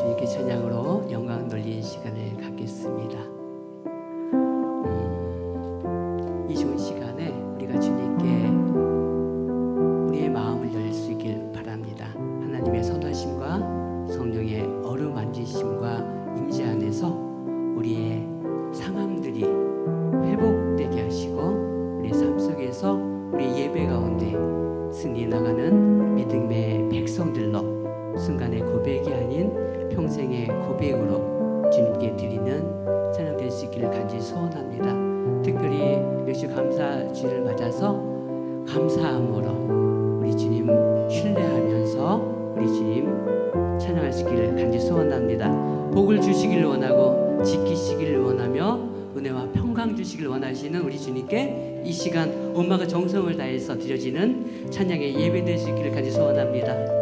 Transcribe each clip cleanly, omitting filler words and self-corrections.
주님께 찬양으로 영광 돌리는 시간을 갖겠습니다. 이 좋은 시간에 우리가 주님께 우리의 마음을 열 수 있길 바랍니다. 하나님의 선하심과 성령의 어루만지심과 임재 안에서 우리의 상함들이 회복되게 하시고 우리의 삶 속에서 우리의 예배 가운데 승리해 나가는 믿음의 백성들로 순간의 고백이 아닌 평생의 고백으로 주님께 드리는 찬양 될 수 있기를 간절히 소원합니다. 특별히 멸시 감사주를 맞아서 감사함으로 우리 주님 신뢰하면서 우리 주님 찬양할 수 있기를 간절히 소원합니다. 복을 주시기를 원하고 지키시기를 원하며 은혜와 평강 주시기를 원하시는 우리 주님께 이 시간 온마가 정성을 다해서 드려지는 찬양의 예배 될 수 있기를 간절히 소원합니다.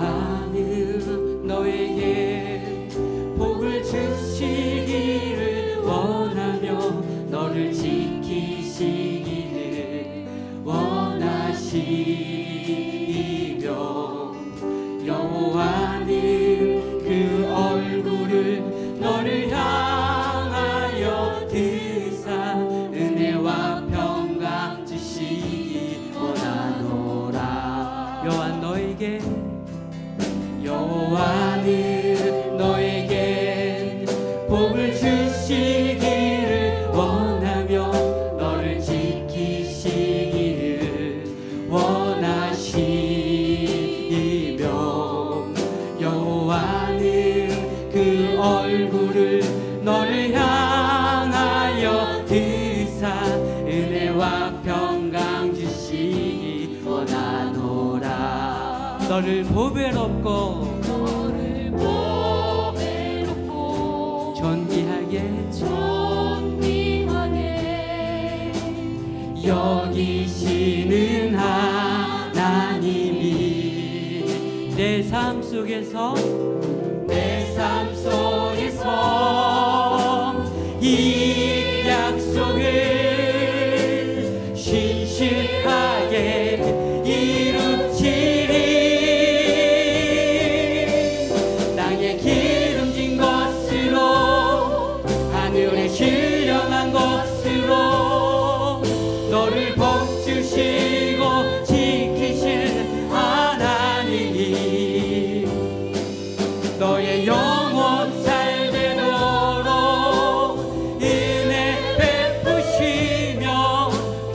여호와는 너에게 복을 주시기를 원하며 너를 지키시기를 원하시며 여호와는 그 얼굴을 너를 향하여 드사 은혜와 평강 주시기 원하노라. 여호와는 너에게 복을 주시기를 원하며 너를 지키시기를 원하시며 여호와는 그 얼굴을 너를 향하여 드사 은혜와 평강 주시기 원하노라. 너를 보배롭고 존귀하게 여기시는 하나님이 내 삶 속에서 이 약속을 신실하게 이루치리. 땅에 기름진 것으로 하늘에 신령한 것으로 너를 복주시고 지키실 하나님이 너의 영혼 살되도록 은혜 베푸시며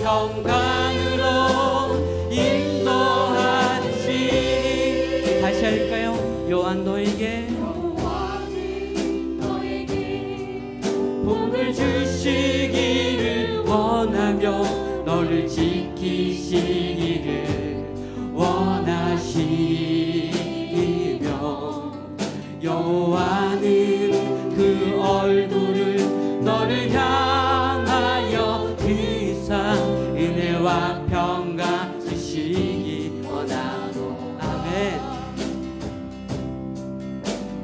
평강으로 인도하시. 다시 할까요? 여호와는 너에게 복을 주시기를 원하며 너를 지키시기를 원하시며 여호와는 그 얼굴을 너를 향하여 드사 은혜와 평강 주시기 원하노. 아멘.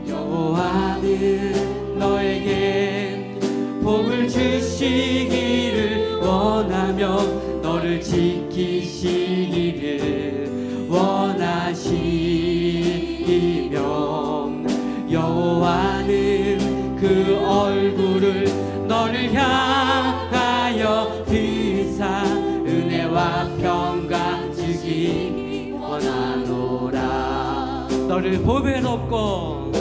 여호와는 너에게 복을 주시기를 원하며 너를 지키시기를 원하시며 여호와는 그 얼굴을 너를 향하여 드사 은혜와 평강 주기 원하노라. 너를 보배롭고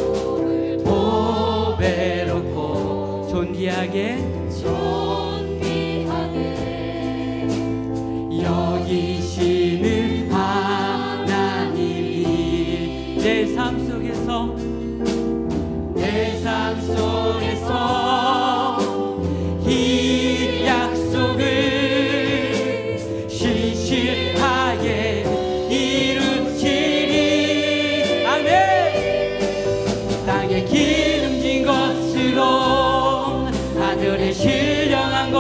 존귀하게 여기시는 하나님이 내 삶 속에서 이 약속을 신실하게 이루치리. 아멘. 땅에 기름진 것으로 하늘에 신령한 것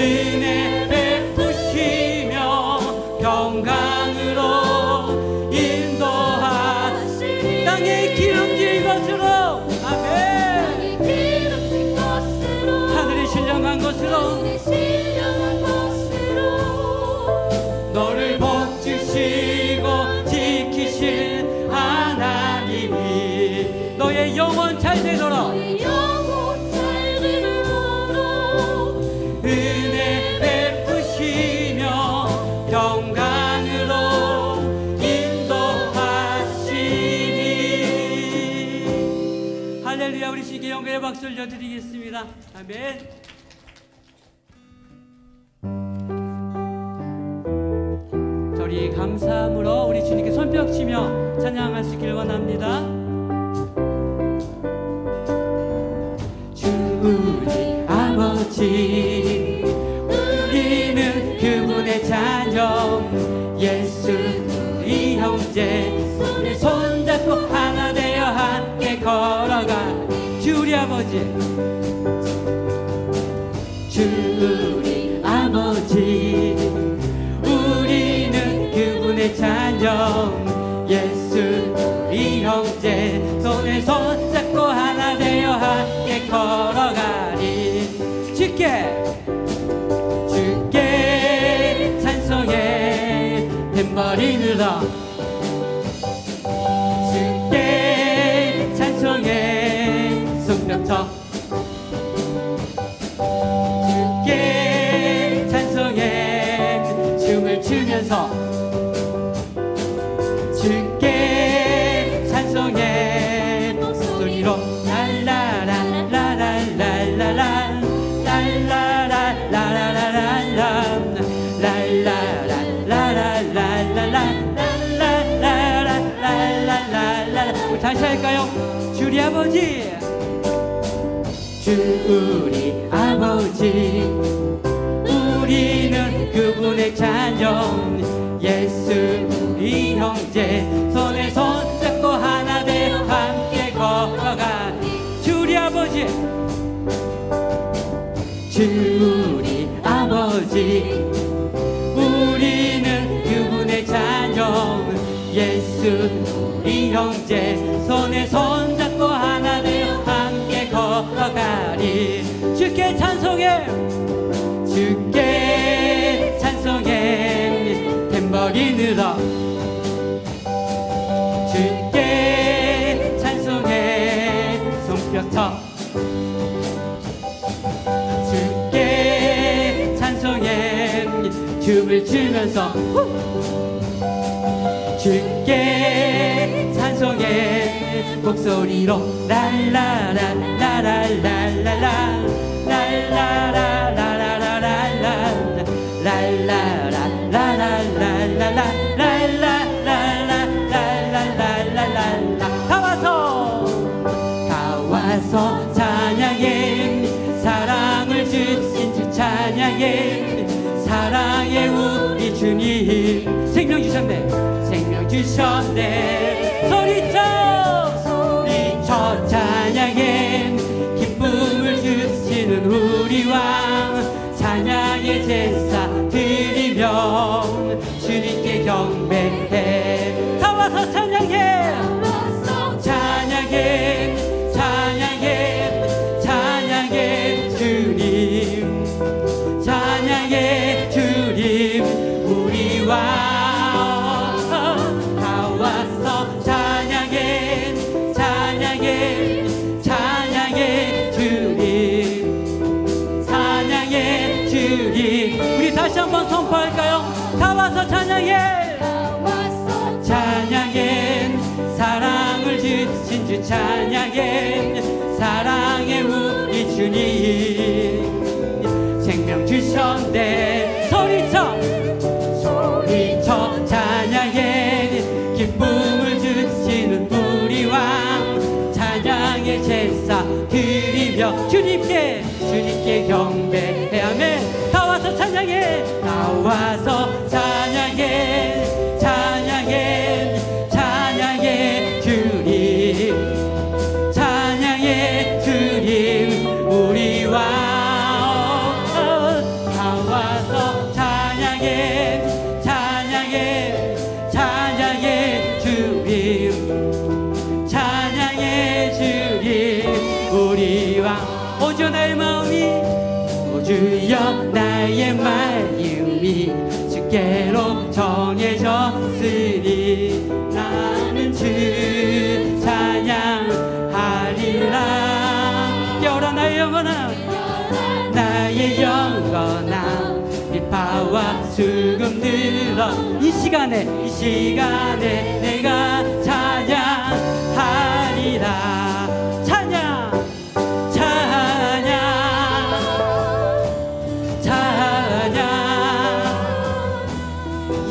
은혜 베푸시며 평강으로 인도하시리. 땅에 기름진 것으로, 아멘. 하늘이 신령한 것으로 너를 복주시고 지키실 하나님이 너의 영혼 잘 되도록 은혜 베푸시며 평강으로 인도하시니. 할렐루야. 우리 주님께 영광의 박수를 드리겠습니다. 아멘. 우리 감사함으로 우리 주님께 손뼉치며 찬양할 수 있기를 원합니다. 주 우리 아버지, 우리는 그분의 자녀, 예수 우리 형제, 손에 손잡고 하나 되어 함께 걸어가. 주 우리 아버지, 주 우리 아버지, 우리는 그분의 자녀, 예수 우리 형제, 손에 손잡고 하나 되어 함께 걸어가리. 주께 찬송해 탬버린 울어. 주께 찬송해 손뼉 쳐. 주께 찬송해 춤을 추면서. 주께 찬송해 목소리로 랄라라라라라라라 랄라라라라라라 랄라라라라라라라라라라라라라. 우리 다시 할까요? 주리 아버지, 주 우리 아버지, 우리는 그분의 자녀, 예수 우리 형제, 손에 손잡고 하나 되어 함께 걸어가. 주리 아버지, 주 우리 아버지, 우리는 그분의 자녀, 예수 우리 형제, 손에 손잡고 하나 되어 함께 걸어가리. 주께 찬송해, 주께 찬송해 탬버린으로. 주께 찬송해 손뼉 쳐. 주께 찬송해 춤을 추면서. 주께 찬송해 목소리로 랄라라라라라라라 랄라라라라라라 랄라라라라라라라라라라라라라. 다 와서 찬양해, 사랑을 주신 주 찬양해. 사랑의 우리 주님, 생명 주셨네, 생명 주셨네. 소리쳐 찬양해, 기쁨을 주시는 우리 왕. 찬양의 제사 드리며 주님께 경배해. 다 와서 찬양해, 찬양해, 찬양해, 찬양해 주님, 찬양해 주님 우리 왕. 다 와서 찬양해, 찬양해, 찬양해 주님, 찬양해 주님. 우리 다시 한번 선포할까요? 다 와서 찬양해, 찬양해, 사랑을 주신 주 찬양해. 사랑의 우리 주님, 생명 주셨네. 소리쳐 찬양해, 기쁨을 주시는 우리 왕. 찬양의 제사 드리며 주님께 경배해. 아멘. 다 와서 찬양해, 다 와서 찬양해, 찬양해, 찬양해 주님, 찬양해 주님 우리 왕. 다 나의 마음이 주께로 정해졌으니 나는 주 찬양하리라. 깨어라 나의 영혼아, 나의 영혼아, 비파와 수금 들어 이 시간에 내가 찬양하리라. 찬양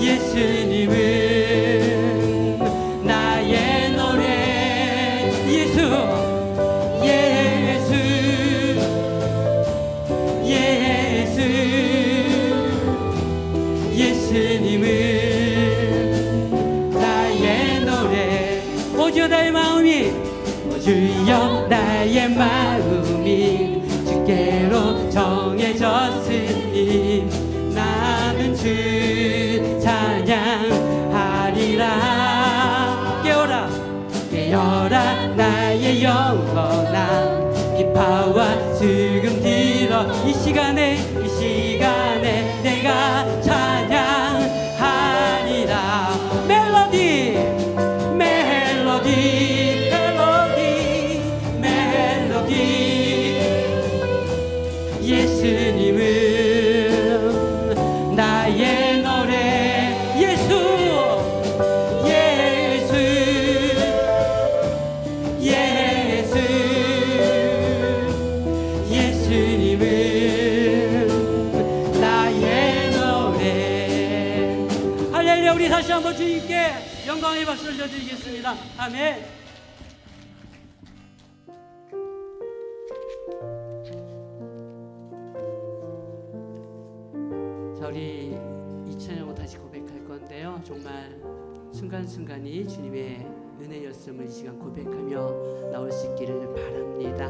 예수님은 나의 노래. 예수님은 나의 노래. 오주여 나의 마음이, 오주여 나의 마음이 주께로 정해졌으니 나는 주 찬양하리라. 깨어라 나의 영혼아, 비파와 수금 들어 이 시간에 내가 찬양하리라. 멜로디 예수님은 나의 노래. 예수님은 나의 노래. 할렐루야. 우리 다시 한번 주님께 영광의 박수를 드리겠습니다. 아멘. 자, 우리 이 찬양을 다시 고백할 건데요, 정말 순간순간이 주님의 은혜였음을 이 시간 고백하며 나올 수 있기를 바랍니다.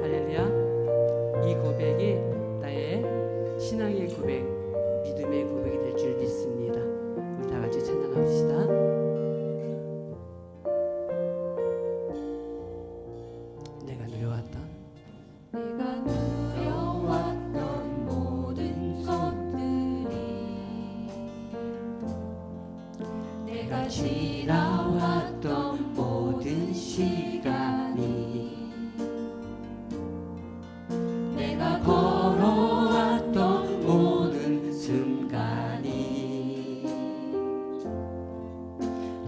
할렐루야. 이 고백이 나의 신앙의 고백, 믿음의 고백이 될 줄 믿습니다. 우리 다 같이 찬양합시다. 내가 누려왔던 모든 것들이, 내가 지나왔던 모든 시간이, 내가 걸어왔던 모든 순간이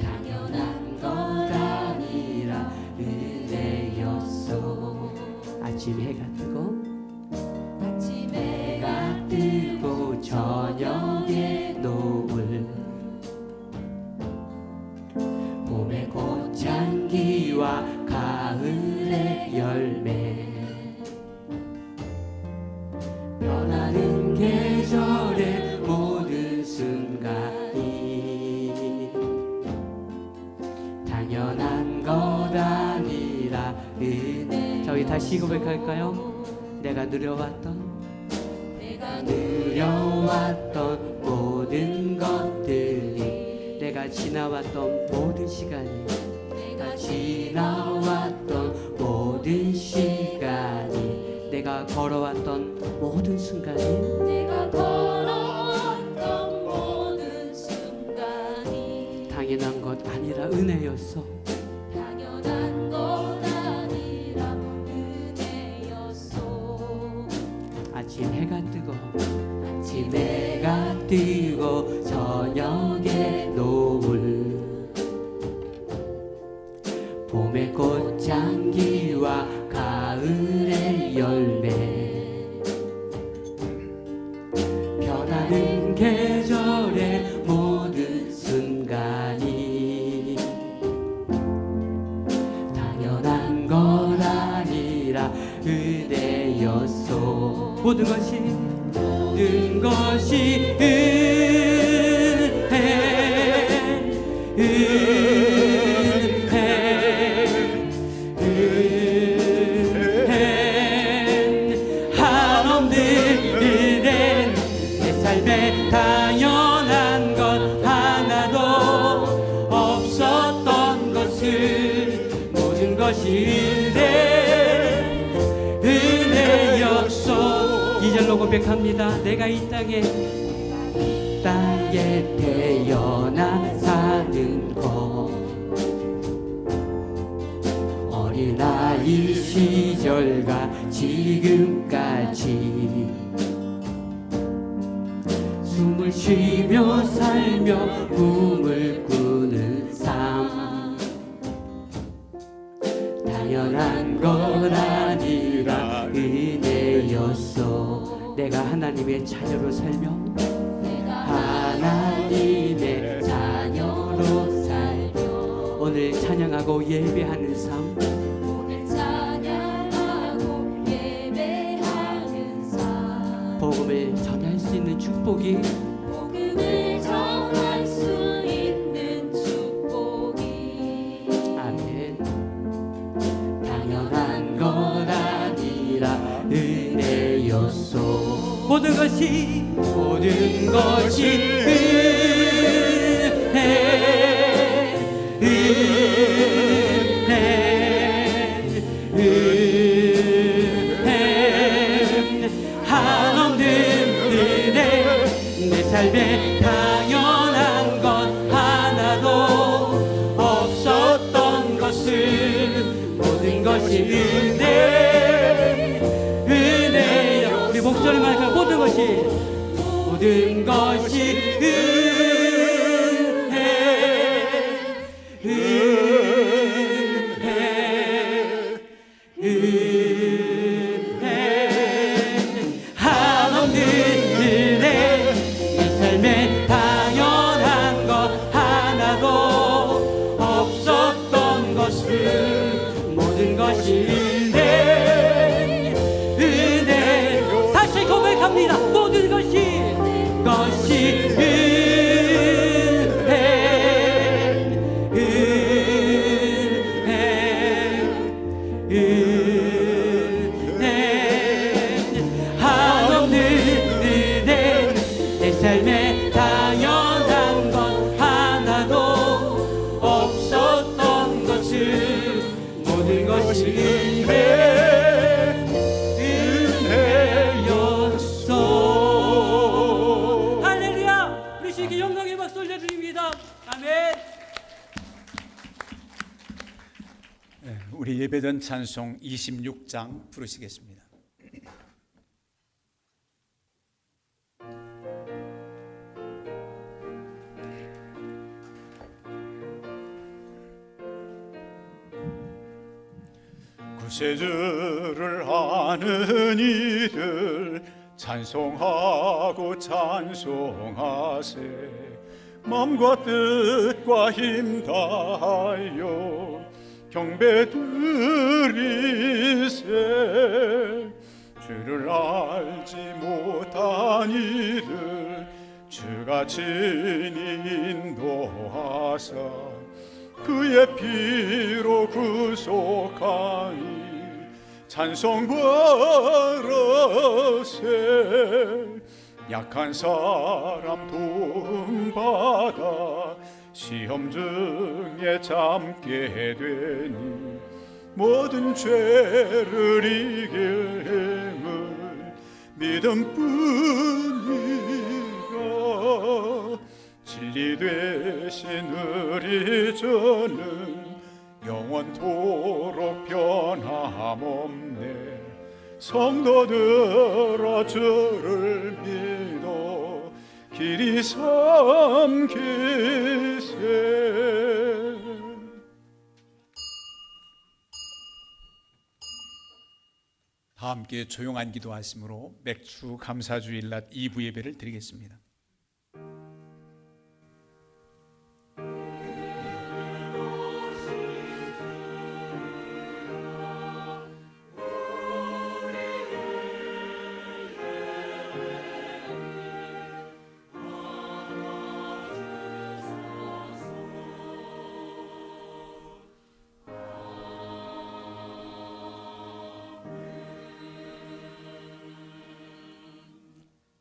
당연한 것 아니라 은혜였소. 아침 해가 뜨고 저녁의 노을, 봄의 꽃향기와 가을의 열매, 변하는 계절의 모든 순간이 당연한 것 아니라 은혜. 자, 우리 다시 고백할까요? 내가 누려왔던 모든 것들이, 내가 지나왔던 모든 시간이, 내가 지나왔던 모든 시간이, 내가 걸어왔던 모든 순간이, 내가 걸어왔던 모든 순간이 당연한 것 아니라 은혜였어. 당연한 것 아니라 은혜였소. 아침 해가 뜨고 해가 뜨고 저녁의 노을, 봄의 꽃향기와 가을의 열매, 변하는 계절의 모든 순간이 당연한 것 아니라 은혜였소. 모든 것이 한없는 내 삶에 당연한 것 하나도 없었던 것을, 모든 것이 은혜였소. 2절로 고백합니다. 내가 이 땅에 태어나 사는 것 어린아이 시절과 지금까지 숨을 쉬며 살며 꿈을 꾸는 삶 당연한 건 아니라 은혜였어. 내가 하나님의 자녀로 살며 하나님의 자녀로 살며 오늘 찬양하고 예배하는 삶, 오늘 찬양하고 예배하는 삶 복음을 전할 수 있는 축복이 복음을 전할 수 있는 축복이 아멘. 당연한 건 아니라 은혜였소. 모든 것이 한없는 은혜 내 삶에 당연한 것 하나도 없었던 것을 모든 것이 은혜요. 우리 목소리만 할까? 모든 것이 한없는 은혜 내 삶에 당연한 것 하나도 없었던 것을 모든 것이 은혜 다시 고백합니다. 모든 것이 한없는 은혜 내 삶에 당연한 것 하나도 없었던 것을 모든 것이 은혜였소. 할렐루야. 우리 주님께 영광의 박수 올려드립니다. 아멘. 우리 예배전 찬송 26장 부르시겠습니다. 구세주를 아는 이들 찬송하고 찬송하세. 마음과 뜻과 힘 다하여 경배드리세. 주를 알지 못한 이들 주가 친히 인도하사 그의 피로 구속하니 찬송 바라세. 약한 사람 도움받아 시험 중에 잠게 되니 모든 죄를 이길 힘은 믿음뿐이라. 진리 되신 우리 주는 영원토록 변함없네. 성도들아 주를 믿어 길이 삼키세. 다 함께 조용한 기도하심으로 맥주 감사주일 낮 2부 예배를 드리겠습니다.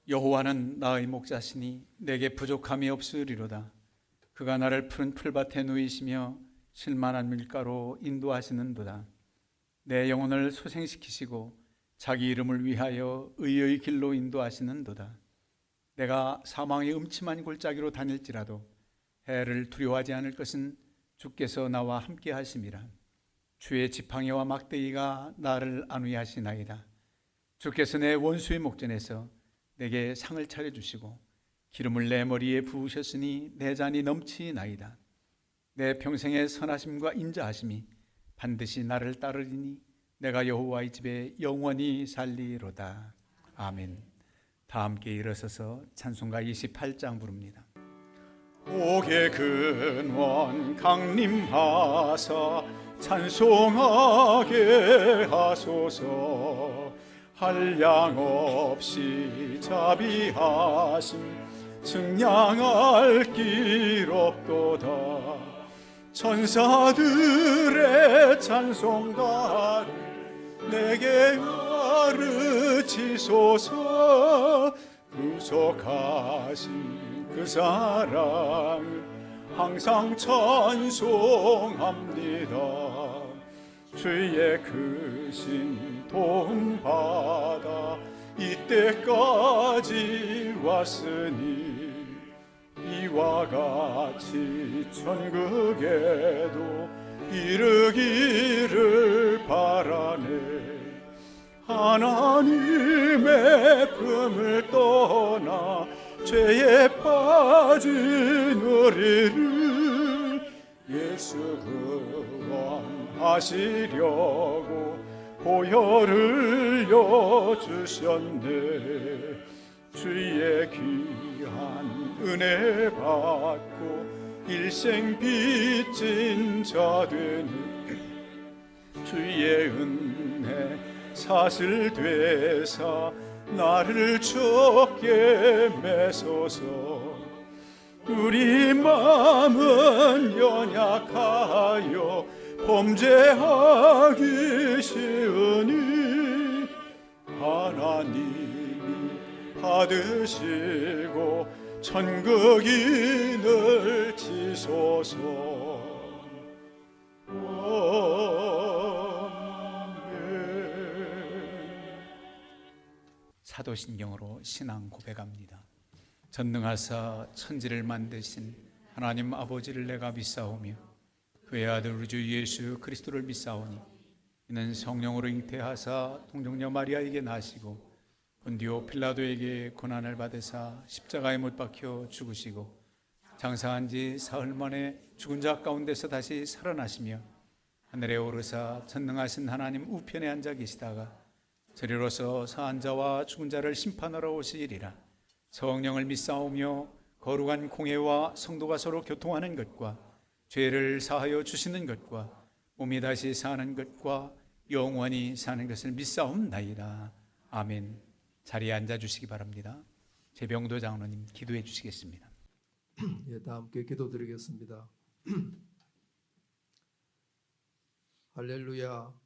여호와는 나의 목자시니 내게 부족함이 없으리로다. 그가 나를 푸른 풀밭에 누이시며 실만한 밀가로 인도하시는도다. 내 영혼을 소생시키시고 자기 이름을 위하여 의의 길로 인도하시는도다. 내가 사망의 음침한 골짜기로 다닐지라도 해를 두려워하지 않을 것은 주께서 나와 함께 하심이라. 주의 지팡이와 막대기가 나를 안위하시나이다. 주께서 내 원수의 목전에서 내게 상을 차려주시고 기름을 내 머리에 부으셨으니 내 잔이 넘치나이다. 내 평생의 선하심과 인자하심이 반드시 나를 따르리니 내가 여호와의 집에 영원히 살리로다. 아멘. 다 함께 일어서서 찬송가 28장 부릅니다. 옥의 근원 강림하사 찬송하게 하소서. 한량 없이 자비하심 측량할 길 없도다. 천사들의 찬송가를 내게 가르치소서. 구속하신 그 사랑을 항상 찬송합니다. 주의 크신 도움받아 이때까지 왔으니 이와 같이 천국에도 이르기를 바라네. 하나님의 품을 떠나 죄에 빠진 우리를 예수 구원하시려고 보혈을 여주셨네. 주의 귀한 은혜 받고 일생 빚진 자 되니 주의 은혜 사슬 되사 나를 좁게 매소서. 우리 마음은 연약하여 범죄하기 쉬우니 하나님이 받으시고 천국인을 치소서. 사도신경으로 신앙 고백합니다. 전능하사 천지를 만드신 하나님 아버지를 내가 믿사오며 그의 아들 우리 주 예수 그리스도를 믿사오니 이는 성령으로 잉태하사 동정녀 마리아에게 나시고 본디오 필라도에게 고난을 받으사 십자가에 못 박혀 죽으시고 장사한 지 사흘 만에 죽은 자 가운데서 다시 살아나시며 하늘에 오르사 전능하신 하나님 우편에 앉아 계시다가 저리로서 사한 자와 죽은 자를 심판하러 오시리라. 성령을 믿사오며 거룩한 공회와 성도가 서로 교통하는 것과 죄를 사하여 주시는 것과 몸이 다시 사는 것과 영원히 사는 것을 믿사옵나이다. 아멘. 자리에 앉아 주시기 바랍니다. 제병도 장로님 기도해 주시겠습니다. 예, 다 함께 기도드리겠습니다. 할렐루야.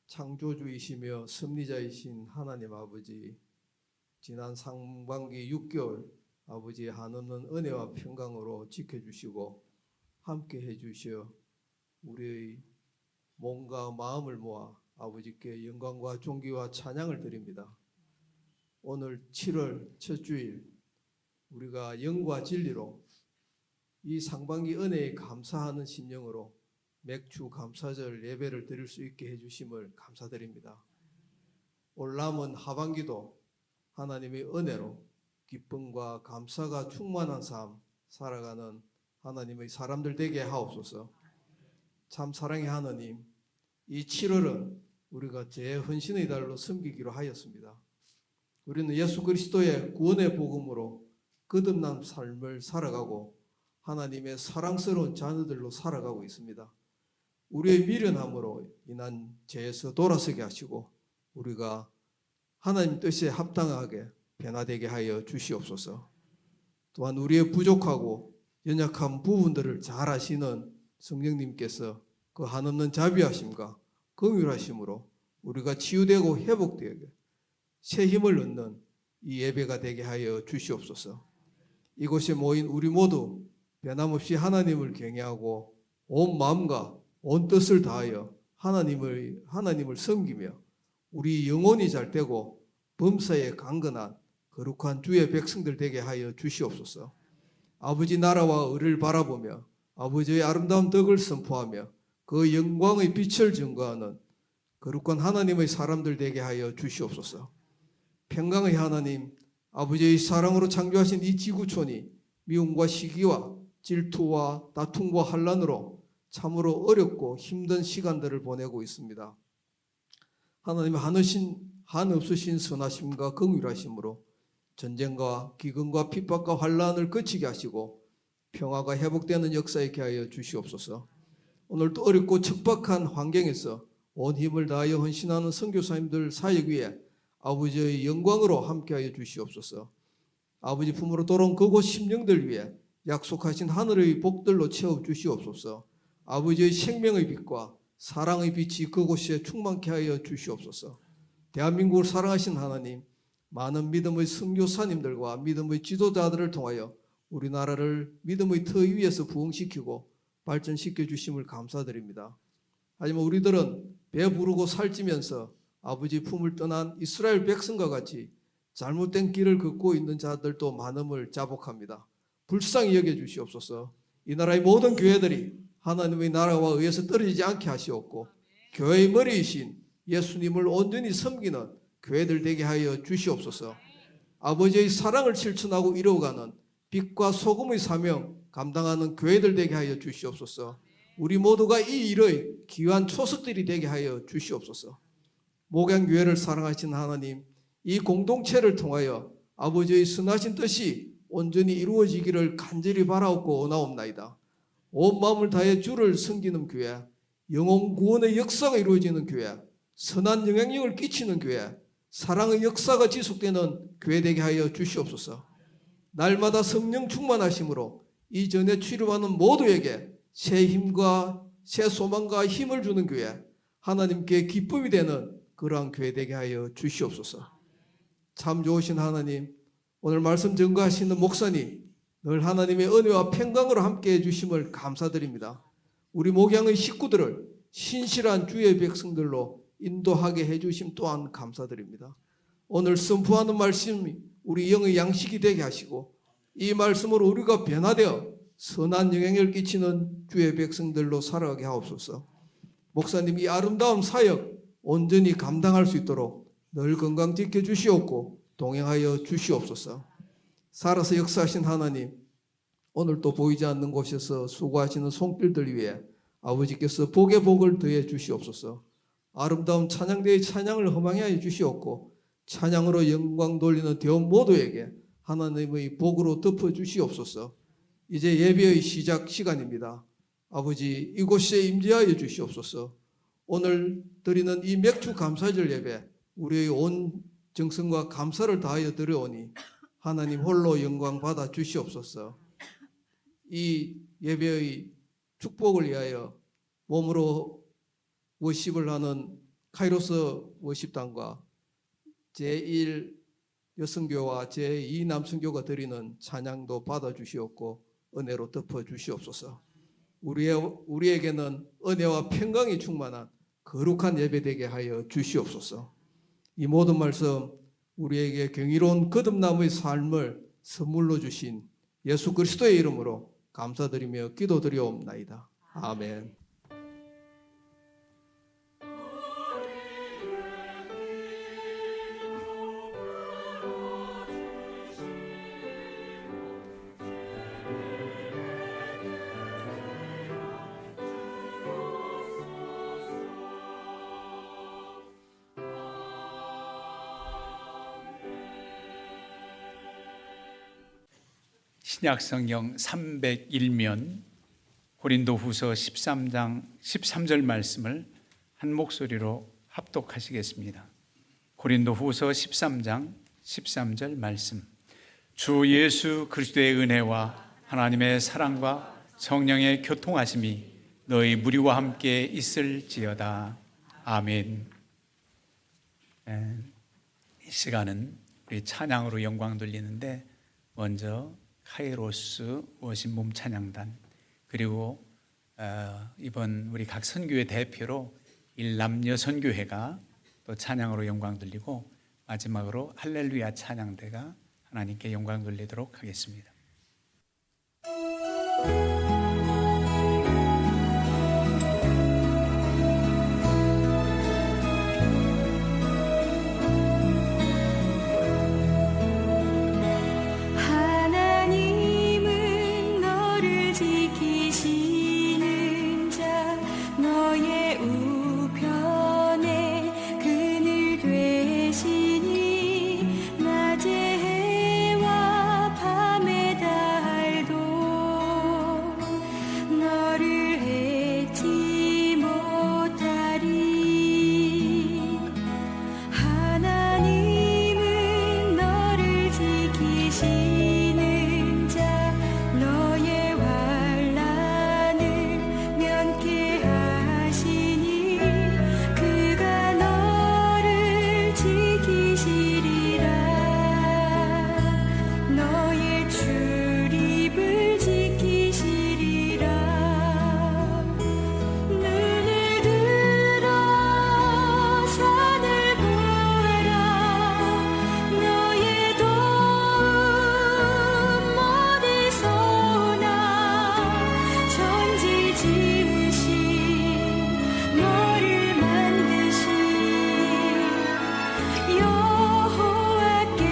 창조주이시며 섭리자이신 하나님 아버지, 지난 상반기 6개월 아버지의 한없는 은혜와 평강으로 지켜주시고 함께 해주시어 우리의 몸과 마음을 모아 아버지께 영광과 존귀와 찬양을 드립니다. 오늘 7월 첫 주일 우리가 영과 진리로 이 상반기 은혜에 감사하는 심령으로 맥주 감사절 예배를 드릴 수 있게 해주심을 감사드립니다. 올 남은 하반기도 하나님의 은혜로 기쁨과 감사가 충만한 삶 살아가는 하나님의 사람들 되게 하옵소서. 참 사랑의 하나님, 이 7월은 우리가 재헌신의 달로 섬기기로 하였습니다. 우리는 예수 그리스도의 구원의 복음으로 거듭난 삶을 살아가고 하나님의 사랑스러운 자녀들로 살아가고 있습니다. 우리의 미련함으로 인한 죄에서 돌아서게 하시고 우리가 하나님 뜻에 합당하게 변화되게 하여 주시옵소서. 또한 우리의 부족하고 연약한 부분들을 잘 아시는 성령님께서 그 한없는 자비하심과 긍휼하심으로 우리가 치유되고 회복되게 새 힘을 얻는 이 예배가 되게 하여 주시옵소서. 이곳에 모인 우리 모두 변함없이 하나님을 경외하고 온 마음과 온 뜻을 다하여 하나님을 섬기며 우리 영혼이 잘 되고 범사에 강건한 거룩한 주의 백성들 되게 하여 주시옵소서. 아버지 나라와 의를 바라보며 아버지의 아름다운 덕을 선포하며 그 영광의 빛을 증거하는 거룩한 하나님의 사람들 되게 하여 주시옵소서. 평강의 하나님, 아버지의 사랑으로 창조하신 이 지구촌이 미움과 시기와 질투와 다툼과 환란으로 참으로 어렵고 힘든 시간들을 보내고 있습니다. 하나님 한없으신 선하심과 긍휼하심으로 전쟁과 기근과 핍박과 환란을 그치게 하시고 평화가 회복되는 역사에 있게 하여 주시옵소서. 오늘도 어렵고 척박한 환경에서 온 힘을 다하여 헌신하는 선교사님들 사역 위에 아버지의 영광으로 함께하여 주시옵소서. 아버지 품으로 돌아온 그곳 심령들 위해 약속하신 하늘의 복들로 채워 주시옵소서. 아버지의 생명의 빛과 사랑의 빛이 그곳에 충만케 하여 주시옵소서. 대한민국을 사랑하신 하나님, 많은 믿음의 선교사님들과 믿음의 지도자들을 통하여 우리나라를 믿음의 터 위에서 부흥시키고 발전시켜 주심을 감사드립니다. 하지만 우리들은 배부르고 살찌면서 아버지 품을 떠난 이스라엘 백성과 같이 잘못된 길을 걷고 있는 자들도 많음을 자복합니다. 불쌍히 여겨 주시옵소서. 이 나라의 모든 교회들이 하나님의 나라와 의해서 떨어지지 않게 하시옵고 교회의 머리이신 예수님을 온전히 섬기는 교회들 되게 하여 주시옵소서. 아버지의 사랑을 실천하고 이루어가는 빛과 소금의 사명 감당하는 교회들 되게 하여 주시옵소서. 우리 모두가 이 일의 귀한 초석들이 되게 하여 주시옵소서. 목양교회를 사랑하신 하나님, 이 공동체를 통하여 아버지의 선하신 뜻이 온전히 이루어지기를 간절히 바라옵고 원하옵나이다. 온 마음을 다해 주를 섬기는 교회, 영혼 구원의 역사가 이루어지는 교회, 선한 영향력을 끼치는 교회, 사랑의 역사가 지속되는 교회 되게 하여 주시옵소서. 날마다 성령 충만하심으로 이전에 출입하는 모두에게 새 힘과 새 소망과 힘을 주는 교회, 하나님께 기쁨이 되는 그러한 교회 되게 하여 주시옵소서. 참 좋으신 하나님, 오늘 말씀 전가하시는 목사님 늘 하나님의 은혜와 평강으로 함께해 주심을 감사드립니다. 우리 목양의 식구들을 신실한 주의 백성들로 인도하게 해주심 또한 감사드립니다. 오늘 선포하는 말씀이 우리 영의 양식이 되게 하시고 이 말씀으로 우리가 변화되어 선한 영향을 끼치는 주의 백성들로 살아가게 하옵소서. 목사님 이 아름다운 사역 온전히 감당할 수 있도록 늘 건강 지켜주시옵고 동행하여 주시옵소서. 살아서 역사하신 하나님, 오늘 또 보이지 않는 곳에서 수고하시는 손길들 위해 아버지께서 복의 복을 더해 주시옵소서. 아름다운 찬양대의 찬양을 허망히 하여 주시옵고 찬양으로 영광 돌리는 대원 모두에게 하나님의 복으로 덮어 주시옵소서. 이제 예배의 시작 시간입니다. 아버지 이곳에 임재하여 주시옵소서. 오늘 드리는 이 맥주 감사절 예배 우리의 온 정성과 감사를 다하여 드려오니 하나님 홀로 영광 받아 주시옵소서. 이 예배의 축복을 위하여 몸으로 워십을 하는 카이로스 워십단과 제1 여성교와 제2 남성교가 드리는 찬양도 받아 주시옵고 은혜로 덮어 주시옵소서. 우리에게는 은혜와 평강이 충만한 거룩한 예배 되게 하여 주시옵소서. 이 모든 말씀 우리에게 경이로운 거듭남의 삶을 선물로 주신 예수 그리스도의 이름으로 감사드리며 기도드리옵나이다. 아멘. 신약성경 301면 고린도후서 13장 13절 말씀을 한 목소리로 합독하시겠습니다. 고린도후서 13장 13절 말씀. 주 예수 그리스도의 은혜와 하나님의 사랑과 성령의 교통하심이 너희 무리와 함께 있을지어다. 아멘. 이 시간은 우리 찬양으로 영광 돌리는데 먼저 카이로스 워십몸 찬양단 그리고 이번 우리 각 선교회 대표로 일남여 선교회가 또 찬양으로 영광 돌리고 마지막으로 할렐루야 찬양대가 하나님께 영광 돌리도록 하겠습니다. 하나님은 너를 지키시는 자 너의 우편에 그늘 되시니 낮에 해와 밤에 달도 너를 해치 못하리. 하나님은 너를 지키시는 자 너의 환난을 면케하시니 그가 너를 지키시리라. 너의 출입을 지키시리라. 눈을 들어 산을 보아라. 너의 도움 어디서 나. 천지 지으신 너를 만드신 여호와께로다.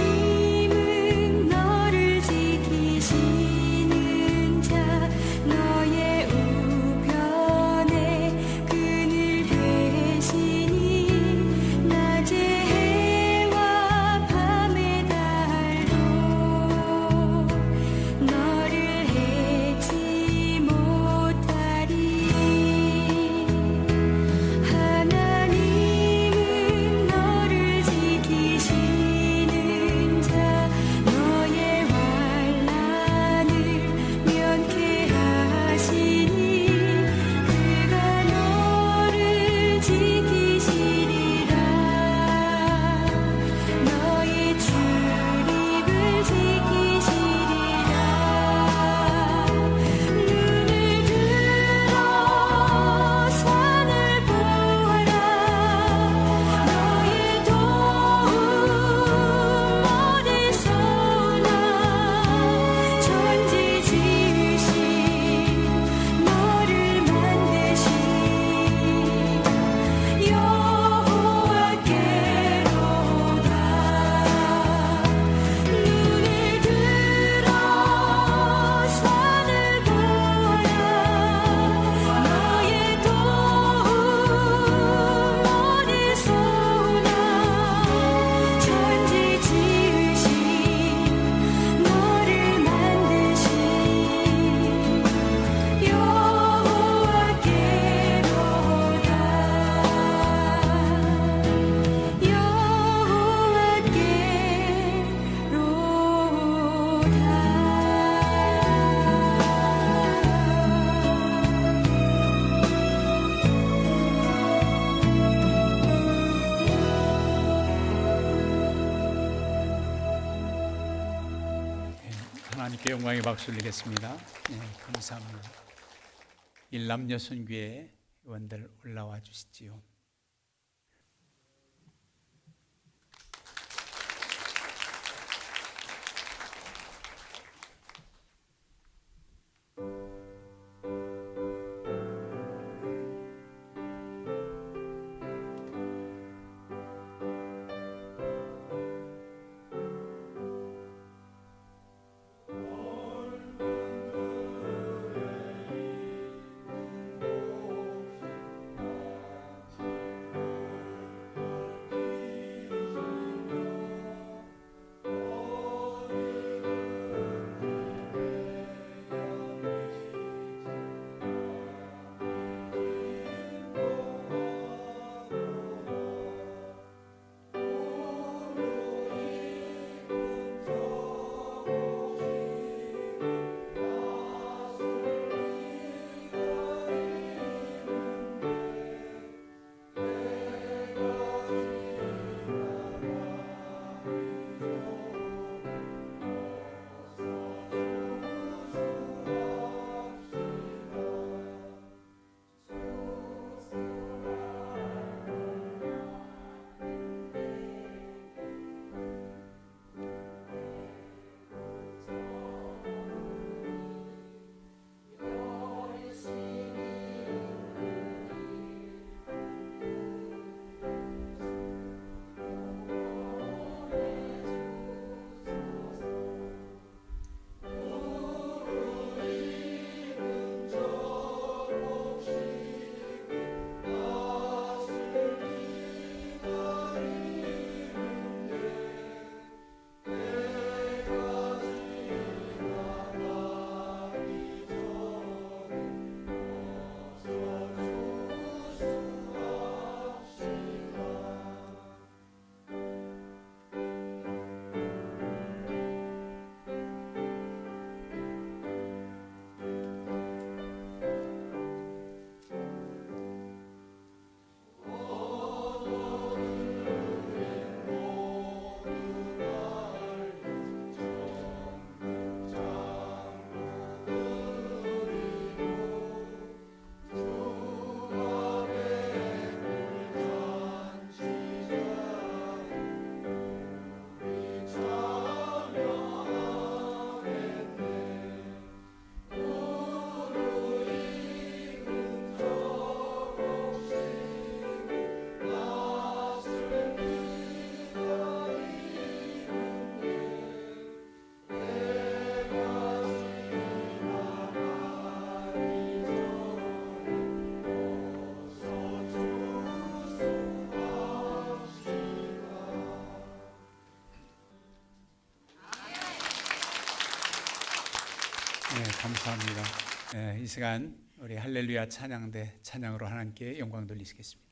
하나님은 너를 지키시는 자 너의 우편에 그늘 되시니 낮에 해와 밤에 달도 너를 해치 못하리. 하나님은 너를 지키시는 자 너의 환난을 면케하시니 그가 너를 지키시리라. 너의 출입을 지키시리라. 눈을 들어 산을 보아라. 너의 도움 어디서 나. 천지 지으신 너를 만드신 여호와께로다. 눈을 들어 산을 보아라. 너의 도움 어디서 나. 천지 지으신 너를 만드신 하나님께 영광의 박수 올리겠습니다. 감사합니다. 일남녀 선교회 의원들 올라와 주시지요. 감사합니다. 이 시간 우리 할렐루야 찬양대 찬양으로 하나님께 영광 돌리시겠습니다.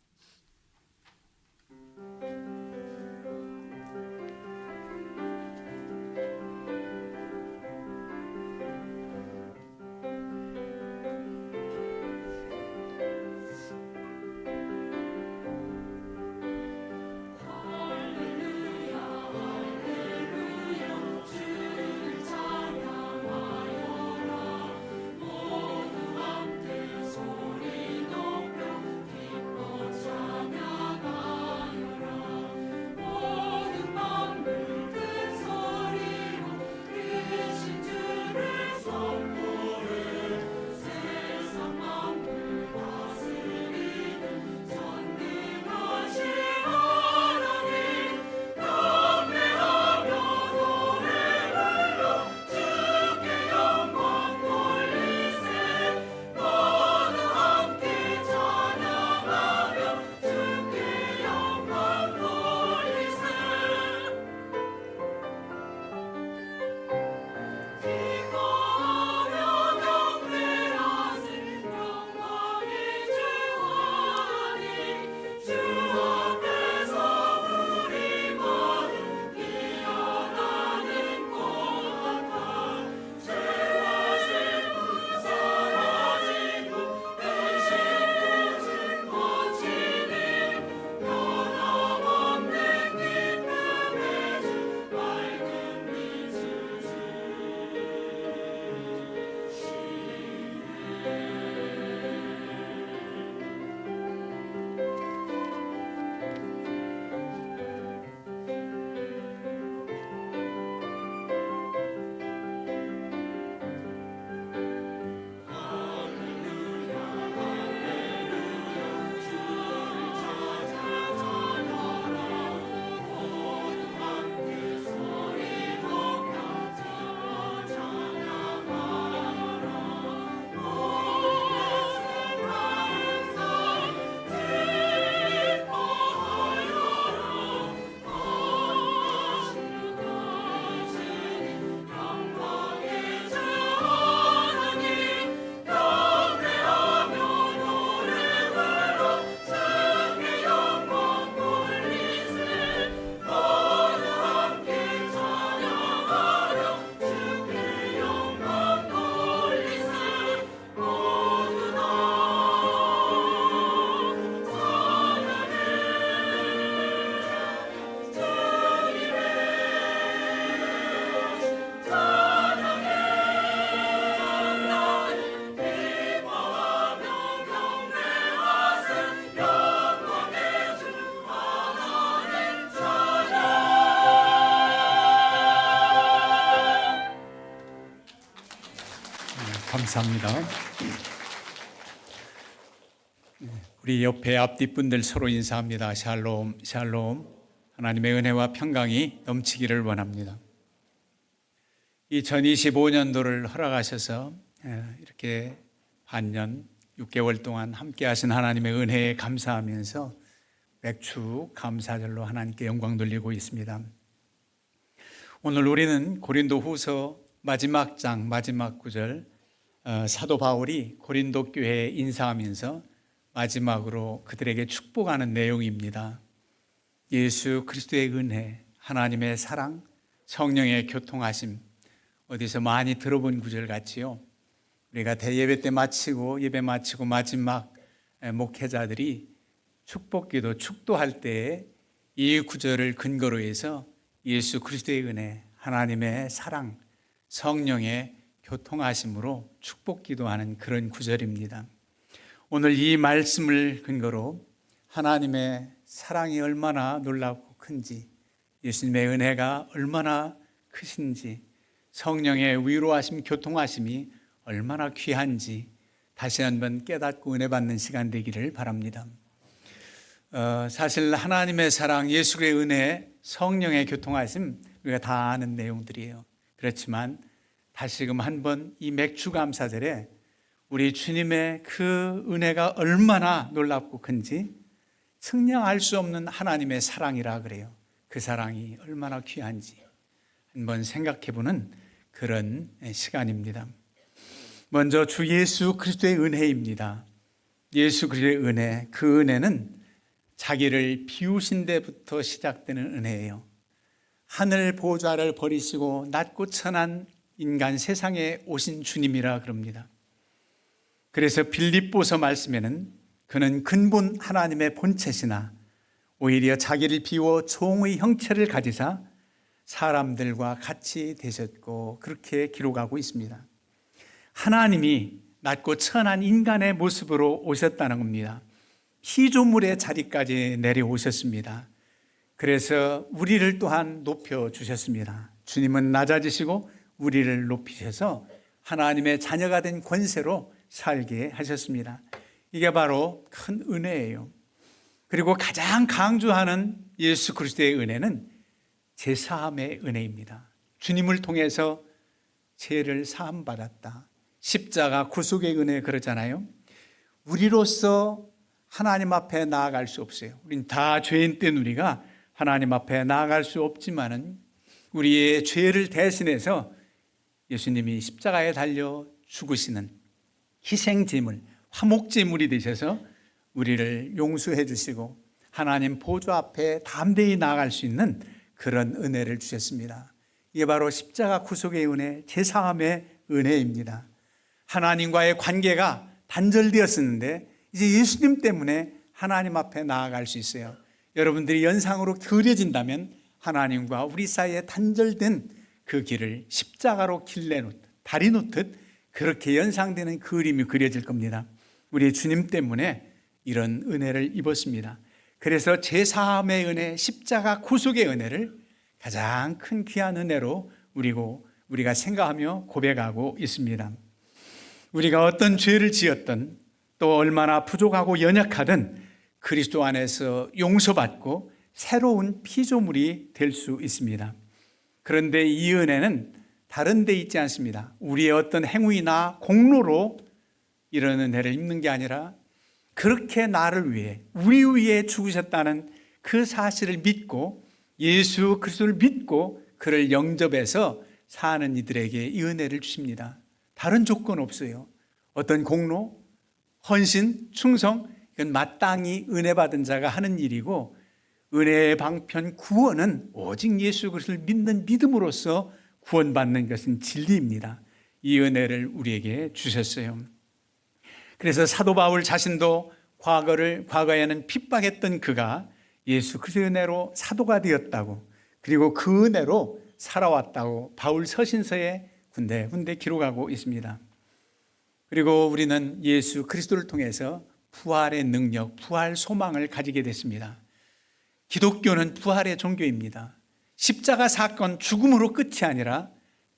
감사합니다. 우리 옆에 앞뒤 분들 서로 인사합니다. 샬롬, 샬롬. 하나님의 은혜와 평강이 넘치기를 원합니다. 2025년도를 허락하셔서 이렇게 반년 6개월 동안 함께 하신 하나님의 은혜에 감사하면서 맥주 감사절로 하나님께 영광 돌리고 있습니다. 오늘 우리는 고린도후서 마지막 장 마지막 구절 사도 바울이 고린도 교회에 인사하면서 마지막으로 그들에게 축복하는 내용입니다. 예수 그리스도의 은혜, 하나님의 사랑, 성령의 교통하심, 어디서 많이 들어본 구절 같지요. 우리가 대예배 때 마치고 예배 마치고 마지막 목회자들이 축복기도 축도할 때에 이 구절을 근거로 해서 예수 그리스도의 은혜, 하나님의 사랑, 성령의 교통하심으로 축복기도하는 그런 구절입니다. 오늘 이 말씀을 근거로 하나님의 사랑이 얼마나 놀랍고 큰지, 예수님의 은혜가 얼마나 크신지, 성령의 위로하심, 교통하심이 얼마나 귀한지 다시 한번 깨닫고 은혜 받는 시간 되기를 바랍니다. 사실 하나님의 사랑, 예수의 은혜, 성령의 교통하심 우리가 다 아는 내용들이에요. 그렇지만 다시금 한번 이 맥주 감사절에 우리 주님의 그 은혜가 얼마나 놀랍고 큰지 측량할 수 없는 하나님의 사랑이라 그래요. 그 사랑이 얼마나 귀한지 한번 생각해보는 그런 시간입니다. 먼저 주 예수 그리스도의 은혜입니다. 예수 그리스도의 은혜, 그 은혜는 자기를 비우신 데부터 시작되는 은혜예요. 하늘 보좌를 버리시고 낮고 천한 인간 세상에 오신 주님이라 그럽니다. 그래서 빌립보서 말씀에는 그는 근본 하나님의 본체시나 오히려 자기를 비워 종의 형체를 가지사 사람들과 같이 되셨고, 그렇게 기록하고 있습니다. 하나님이 낮고 천한 인간의 모습으로 오셨다는 겁니다. 피조물의 자리까지 내려오셨습니다. 그래서 우리를 또한 높여주셨습니다. 주님은 낮아지시고 우리를 높이셔서 하나님의 자녀가 된 권세로 살게 하셨습니다. 이게 바로 큰 은혜예요. 그리고 가장 강조하는 예수 그리스도의 은혜는 제사함의 은혜입니다. 주님을 통해서 죄를 사함받았다. 십자가 구속의 은혜 그러잖아요. 우리로서 하나님 앞에 나아갈 수 없어요. 우린 다 죄인된 우리가 하나님 앞에 나아갈 수 없지만은 우리의 죄를 대신해서 예수님이 십자가에 달려 죽으시는 희생제물, 화목제물이 되셔서 우리를 용서해 주시고 하나님 보좌 앞에 담대히 나아갈 수 있는 그런 은혜를 주셨습니다. 이게 바로 십자가 구속의 은혜, 제사함의 은혜입니다. 하나님과의 관계가 단절되었었는데 이제 예수님 때문에 하나님 앞에 나아갈 수 있어요. 여러분들이 연상으로 그려진다면 하나님과 우리 사이에 단절된 그 길을 십자가로 길내놓듯, 다리 놓듯 그렇게 연상되는 그림이 그려질 겁니다. 우리 주님 때문에 이런 은혜를 입었습니다. 그래서 제사함의 은혜, 십자가 구속의 은혜를 가장 큰 귀한 은혜로 우리가 생각하며 고백하고 있습니다. 우리가 어떤 죄를 지었든 또 얼마나 부족하고 연약하든 그리스도 안에서 용서받고 새로운 피조물이 될 수 있습니다. 그런데 이 은혜는 다른 데 있지 않습니다. 우리의 어떤 행위나 공로로 이런 은혜를 입는 게 아니라 그렇게 나를 위해, 우리 위해 죽으셨다는 그 사실을 믿고 예수 그리스도를 믿고 그를 영접해서 사는 이들에게 이 은혜를 주십니다. 다른 조건 없어요. 어떤 공로, 헌신, 충성, 이건 마땅히 은혜 받은 자가 하는 일이고, 은혜의 방편 구원은 오직 예수 그리스도를 믿는 믿음으로써 구원받는 것은 진리입니다. 이 은혜를 우리에게 주셨어요. 그래서 사도 바울 자신도 과거에는 핍박했던 그가 예수 그리스도의 은혜로 사도가 되었다고, 그리고 그 은혜로 살아왔다고 바울 서신서에 군데군데 기록하고 있습니다. 그리고 우리는 예수 그리스도를 통해서 부활의 능력, 부활 소망을 가지게 됐습니다. 기독교는 부활의 종교입니다. 십자가 사건, 죽음으로 끝이 아니라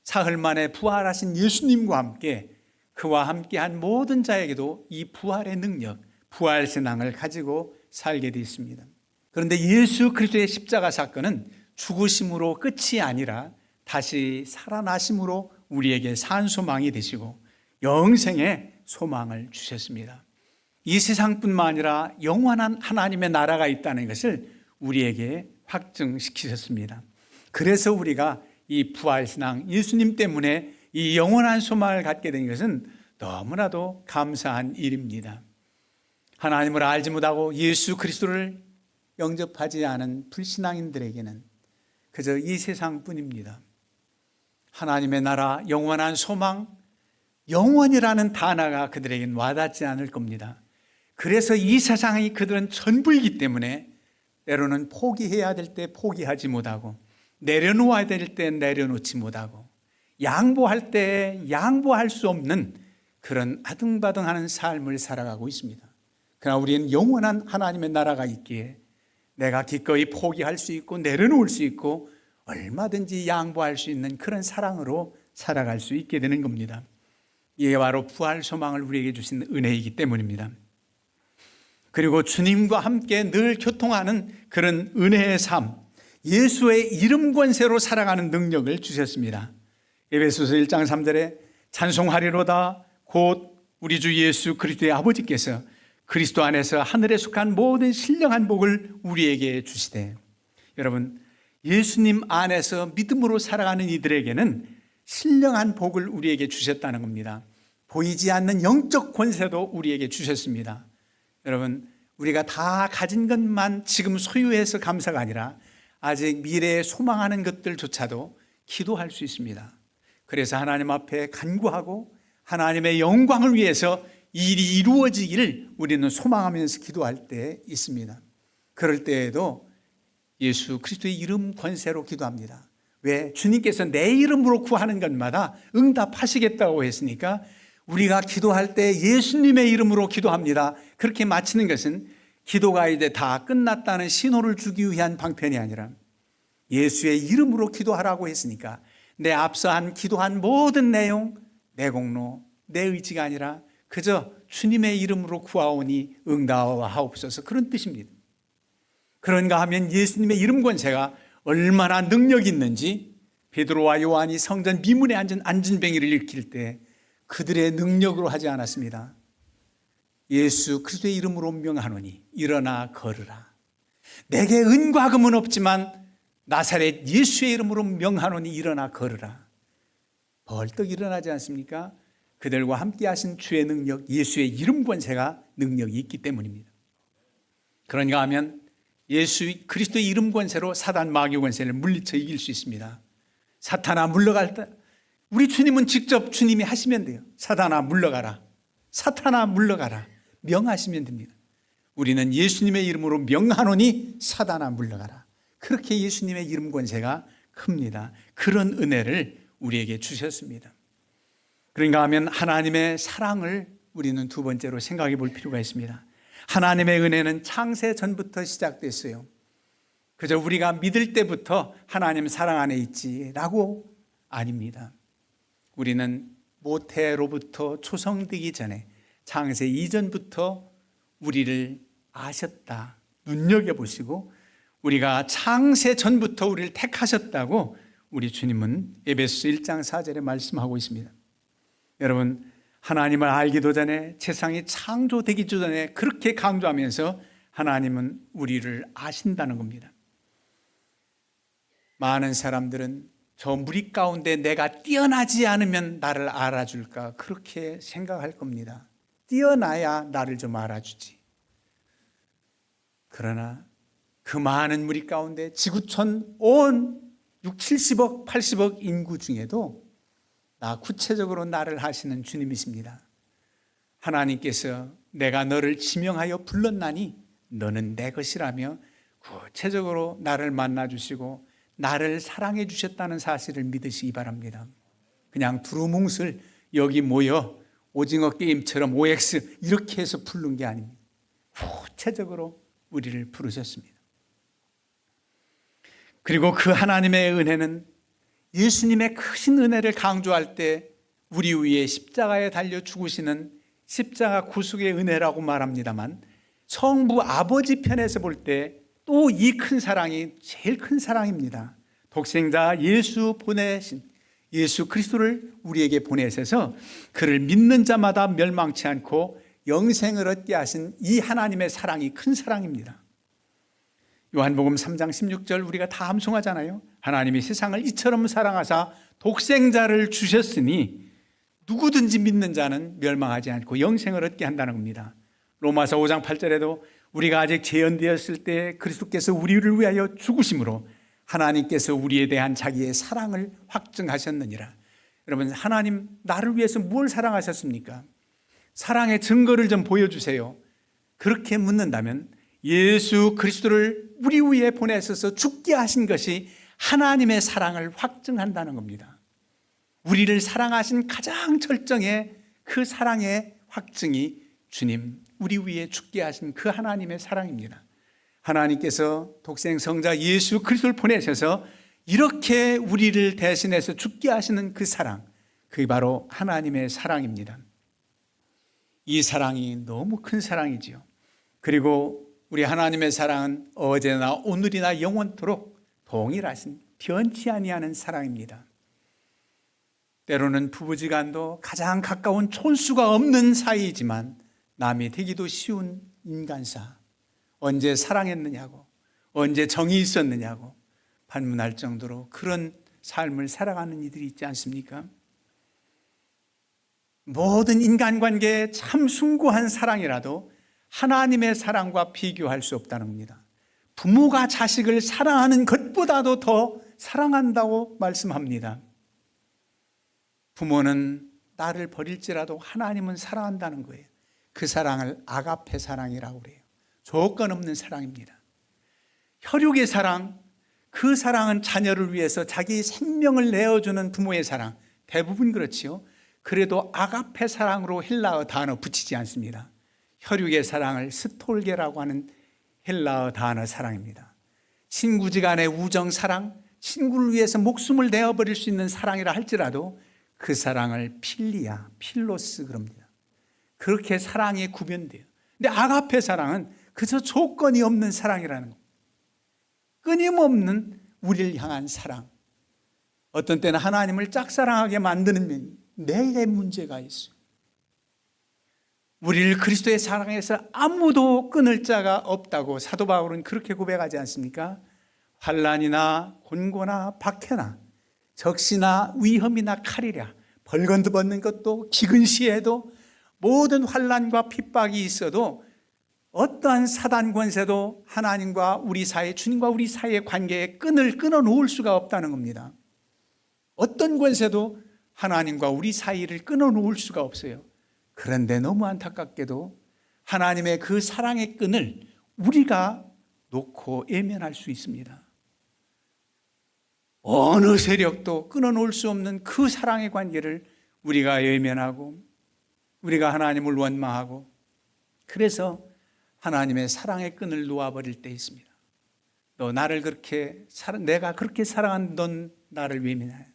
사흘 만에 부활하신 예수님과 함께 그와 함께한 모든 자에게도 이 부활의 능력, 부활 신앙을 가지고 살게 되어 있습니다. 그런데 예수 그리스도의 십자가 사건은 죽으심으로 끝이 아니라 다시 살아나심으로 우리에게 산 소망이 되시고 영생의 소망을 주셨습니다. 이 세상뿐만 아니라 영원한 하나님의 나라가 있다는 것을 우리에게 확증시키셨습니다. 그래서 우리가 이 부활신앙, 예수님 때문에 이 영원한 소망을 갖게 된 것은 너무나도 감사한 일입니다. 하나님을 알지 못하고 예수 그리스도를 영접하지 않은 불신앙인들에게는 그저 이 세상뿐입니다. 하나님의 나라, 영원한 소망, 영원이라는 단어가 그들에겐 와닿지 않을 겁니다. 그래서 이 세상이 그들은 전부이기 때문에 때로는 포기해야 될 때 포기하지 못하고, 내려놓아야 될 때 내려놓지 못하고, 양보할 때 양보할 수 없는 그런 아등바등하는 삶을 살아가고 있습니다. 그러나 우리는 영원한 하나님의 나라가 있기에 내가 기꺼이 포기할 수 있고 내려놓을 수 있고 얼마든지 양보할 수 있는 그런 사랑으로 살아갈 수 있게 되는 겁니다. 이게 바로 부활 소망을 우리에게 주신 은혜이기 때문입니다. 그리고 주님과 함께 늘 교통하는 그런 은혜의 삶, 예수의 이름 권세로 살아가는 능력을 주셨습니다. 에베소서 1장 3절에 찬송하리로다 곧 우리 주 예수 그리스도의 아버지께서 그리스도 안에서 하늘에 속한 모든 신령한 복을 우리에게 주시되, 여러분 예수님 안에서 믿음으로 살아가는 이들에게는 신령한 복을 우리에게 주셨다는 겁니다. 보이지 않는 영적 권세도 우리에게 주셨습니다. 여러분, 우리가 다 가진 것만 지금 소유해서 감사가 아니라 아직 미래에 소망하는 것들조차도 기도할 수 있습니다. 그래서 하나님 앞에 간구하고 하나님의 영광을 위해서 일이 이루어지기를 우리는 소망하면서 기도할 때 있습니다. 그럴 때에도 예수 그리스도의 이름 권세로 기도합니다. 왜? 주님께서 내 이름으로 구하는 것마다 응답하시겠다고 했으니까 우리가 기도할 때 예수님의 이름으로 기도합니다. 그렇게 마치는 것은 기도가 이제 다 끝났다는 신호를 주기 위한 방편이 아니라 예수의 이름으로 기도하라고 했으니까 내 앞서 한 기도한 모든 내용, 내 공로, 내 의지가 아니라 그저 주님의 이름으로 구하오니 응답하옵소서, 그런 뜻입니다. 그런가 하면 예수님의 이름 권세가 얼마나 능력이 있는지 베드로와 요한이 성전 미문에 앉은 안진뱅이를 일으킬 때 그들의 능력으로 하지 않았습니다. 예수 그리스도의 이름으로 명하노니 일어나 걸으라. 내게 은과 금은 없지만 나사렛 예수의 이름으로 명하노니 일어나 걸으라. 벌떡 일어나지 않습니까? 그들과 함께 하신 주의 능력, 예수의 이름 권세가 능력이 있기 때문입니다. 그런가 하면 예수 그리스도의 이름 권세로 사단 마귀 권세를 물리쳐 이길 수 있습니다. 사탄아 물러갈 때 우리 주님은 직접 주님이 하시면 돼요. 사탄아 물러가라, 사탄아 물러가라 명하시면 됩니다. 우리는 예수님의 이름으로 명하노니 사탄아 물러가라. 그렇게 예수님의 이름 권세가 큽니다. 그런 은혜를 우리에게 주셨습니다. 그런가 하면 하나님의 사랑을 우리는 두 번째로 생각해 볼 필요가 있습니다. 하나님의 은혜는 창세 전부터 시작됐어요. 그저 우리가 믿을 때부터 하나님 사랑 안에 있지라고 아닙니다. 우리는 모태로부터 초성되기 전에 창세 이전부터 우리를 아셨다, 눈여겨보시고 우리가 창세 전부터 우리를 택하셨다고 우리 주님은 에베소 1장 4절에 말씀하고 있습니다. 여러분, 하나님을 알기도 전에, 세상이 창조되기 전에 그렇게 강조하면서 하나님은 우리를 아신다는 겁니다. 많은 사람들은 저 무리 가운데 내가 뛰어나지 않으면 나를 알아줄까 그렇게 생각할 겁니다. 뛰어나야 나를 좀 알아주지. 그러나 그 많은 무리 가운데 지구촌 온 6, 70억, 80억 인구 중에도 구체적으로 나를 하시는 주님이십니다. 하나님께서 내가 너를 지명하여 불렀나니 너는 내 것이라며 구체적으로 나를 만나주시고 나를 사랑해 주셨다는 사실을 믿으시기 바랍니다. 그냥 두루뭉술 여기 모여 오징어 게임처럼 OX 이렇게 해서 부른 게 아닙니다. 구체적으로 우리를 부르셨습니다. 그리고 그 하나님의 은혜는 예수님의 크신 은혜를 강조할 때 우리 위에 십자가에 달려 죽으시는 십자가 구속의 은혜라고 말합니다만 성부 아버지 편에서 볼 때 또 이 큰 사랑이 제일 큰 사랑입니다. 독생자 예수 보내신 예수 그리스도를 우리에게 보내셔서 그를 믿는 자마다 멸망치 않고 영생을 얻게 하신 이 하나님의 사랑이 큰 사랑입니다. 요한복음 3장 16절 우리가 다 암송하잖아요. 하나님이 세상을 이처럼 사랑하사 독생자를 주셨으니 누구든지 믿는 자는 멸망하지 않고 영생을 얻게 한다는 겁니다. 로마서 5장 8절에도 우리가 아직 재현되었을 때 그리스도께서 우리를 위하여 죽으심으로 하나님께서 우리에 대한 자기의 사랑을 확증하셨느니라. 여러분, 하나님 나를 위해서 뭘 사랑하셨습니까? 사랑의 증거를 좀 보여주세요. 그렇게 묻는다면 예수 그리스도를 우리 위에 보내셔서 죽게 하신 것이 하나님의 사랑을 확증한다는 겁니다. 우리를 사랑하신 가장 절정의 그 사랑의 확증이 주님 우리 위에 죽게 하신 그 하나님의 사랑입니다. 하나님께서 독생 성자 예수 그리스도를 보내셔서 이렇게 우리를 대신해서 죽게 하시는 그 사랑, 그게 바로 하나님의 사랑입니다. 이 사랑이 너무 큰 사랑이지요. 그리고 우리 하나님의 사랑은 어제나 오늘이나 영원토록 동일하신 변치 아니하는 사랑입니다. 때로는 부부지간도 가장 가까운 촌수가 없는 사이이지만 남이 되기도 쉬운 인간사, 언제 사랑했느냐고, 언제 정이 있었느냐고 반문할 정도로 그런 삶을 살아가는 이들이 있지 않습니까? 모든 인간관계에 참 숭고한 사랑이라도 하나님의 사랑과 비교할 수 없다는 겁니다. 부모가 자식을 사랑하는 것보다도 더 사랑한다고 말씀합니다. 부모는 나를 버릴지라도 하나님은 사랑한다는 거예요. 그 사랑을 아가페 사랑이라고 그래요. 조건 없는 사랑입니다. 혈육의 사랑, 그 사랑은 자녀를 위해서 자기 생명을 내어주는 부모의 사랑, 대부분 그렇지요. 그래도 아가페 사랑으로 헬라어 단어 붙이지 않습니다. 혈육의 사랑을 스톨게라고 하는 헬라어 단어 사랑입니다. 친구지간의 우정 사랑, 친구를 위해서 목숨을 내어버릴 수 있는 사랑이라 할지라도 그 사랑을 필리아, 필로스 그럽니다. 그렇게 사랑이 구별돼요. 근데 아가페 사랑은 그저 조건이 없는 사랑이라는 겁니다. 끊임없는 우리를 향한 사랑. 어떤 때는 하나님을 짝사랑하게 만드는 면이 내게 문제가 있어요. 우리를 그리스도의 사랑에서 아무도 끊을 자가 없다고 사도 바울은 그렇게 고백하지 않습니까? 환난이나 곤고나 박해나 적시나 위험이나 칼이랴 벌건도 벗는 것도 기근 시에도 모든 환난과 핍박이 있어도 어떠한 사단 권세도 하나님과 우리 사이, 주님과 우리 사이의 관계에 끈을 끊어놓을 수가 없다는 겁니다. 어떤 권세도 하나님과 우리 사이를 끊어놓을 수가 없어요. 그런데 너무 안타깝게도 하나님의 그 사랑의 끈을 우리가 놓고 외면할 수 있습니다. 어느 세력도 끊어놓을 수 없는 그 사랑의 관계를 우리가 외면하고 우리가 하나님을 원망하고 그래서 하나님의 사랑의 끈을 놓아버릴 때 있습니다. 너 나를 그렇게 내가 그렇게 사랑한 넌 나를 외면해.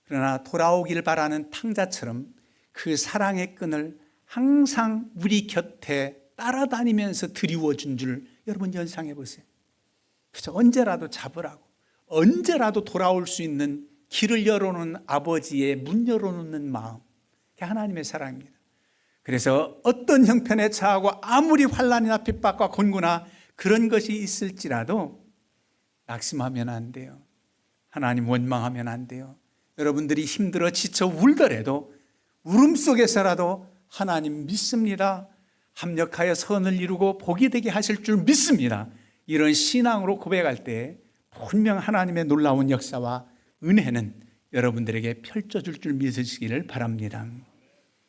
그러나 돌아오길 바라는 탕자처럼 그 사랑의 끈을 항상 우리 곁에 따라다니면서 드리워 준 줄 여러분 연상해 보세요. 그래서 언제라도 잡으라고 언제라도 돌아올 수 있는 길을 열어놓는 아버지의 문 열어놓는 마음, 그게 하나님의 사랑입니다. 그래서 어떤 형편에 처하고 아무리 환난이나 핍박과 곤고나 그런 것이 있을지라도 낙심하면 안 돼요. 하나님 원망하면 안 돼요. 여러분들이 힘들어 지쳐 울더라도 울음 속에서라도 하나님 믿습니다. 합력하여 선을 이루고 복이 되게 하실 줄 믿습니다. 이런 신앙으로 고백할 때 분명 하나님의 놀라운 역사와 은혜는 여러분들에게 펼쳐줄 줄 믿으시기를 바랍니다.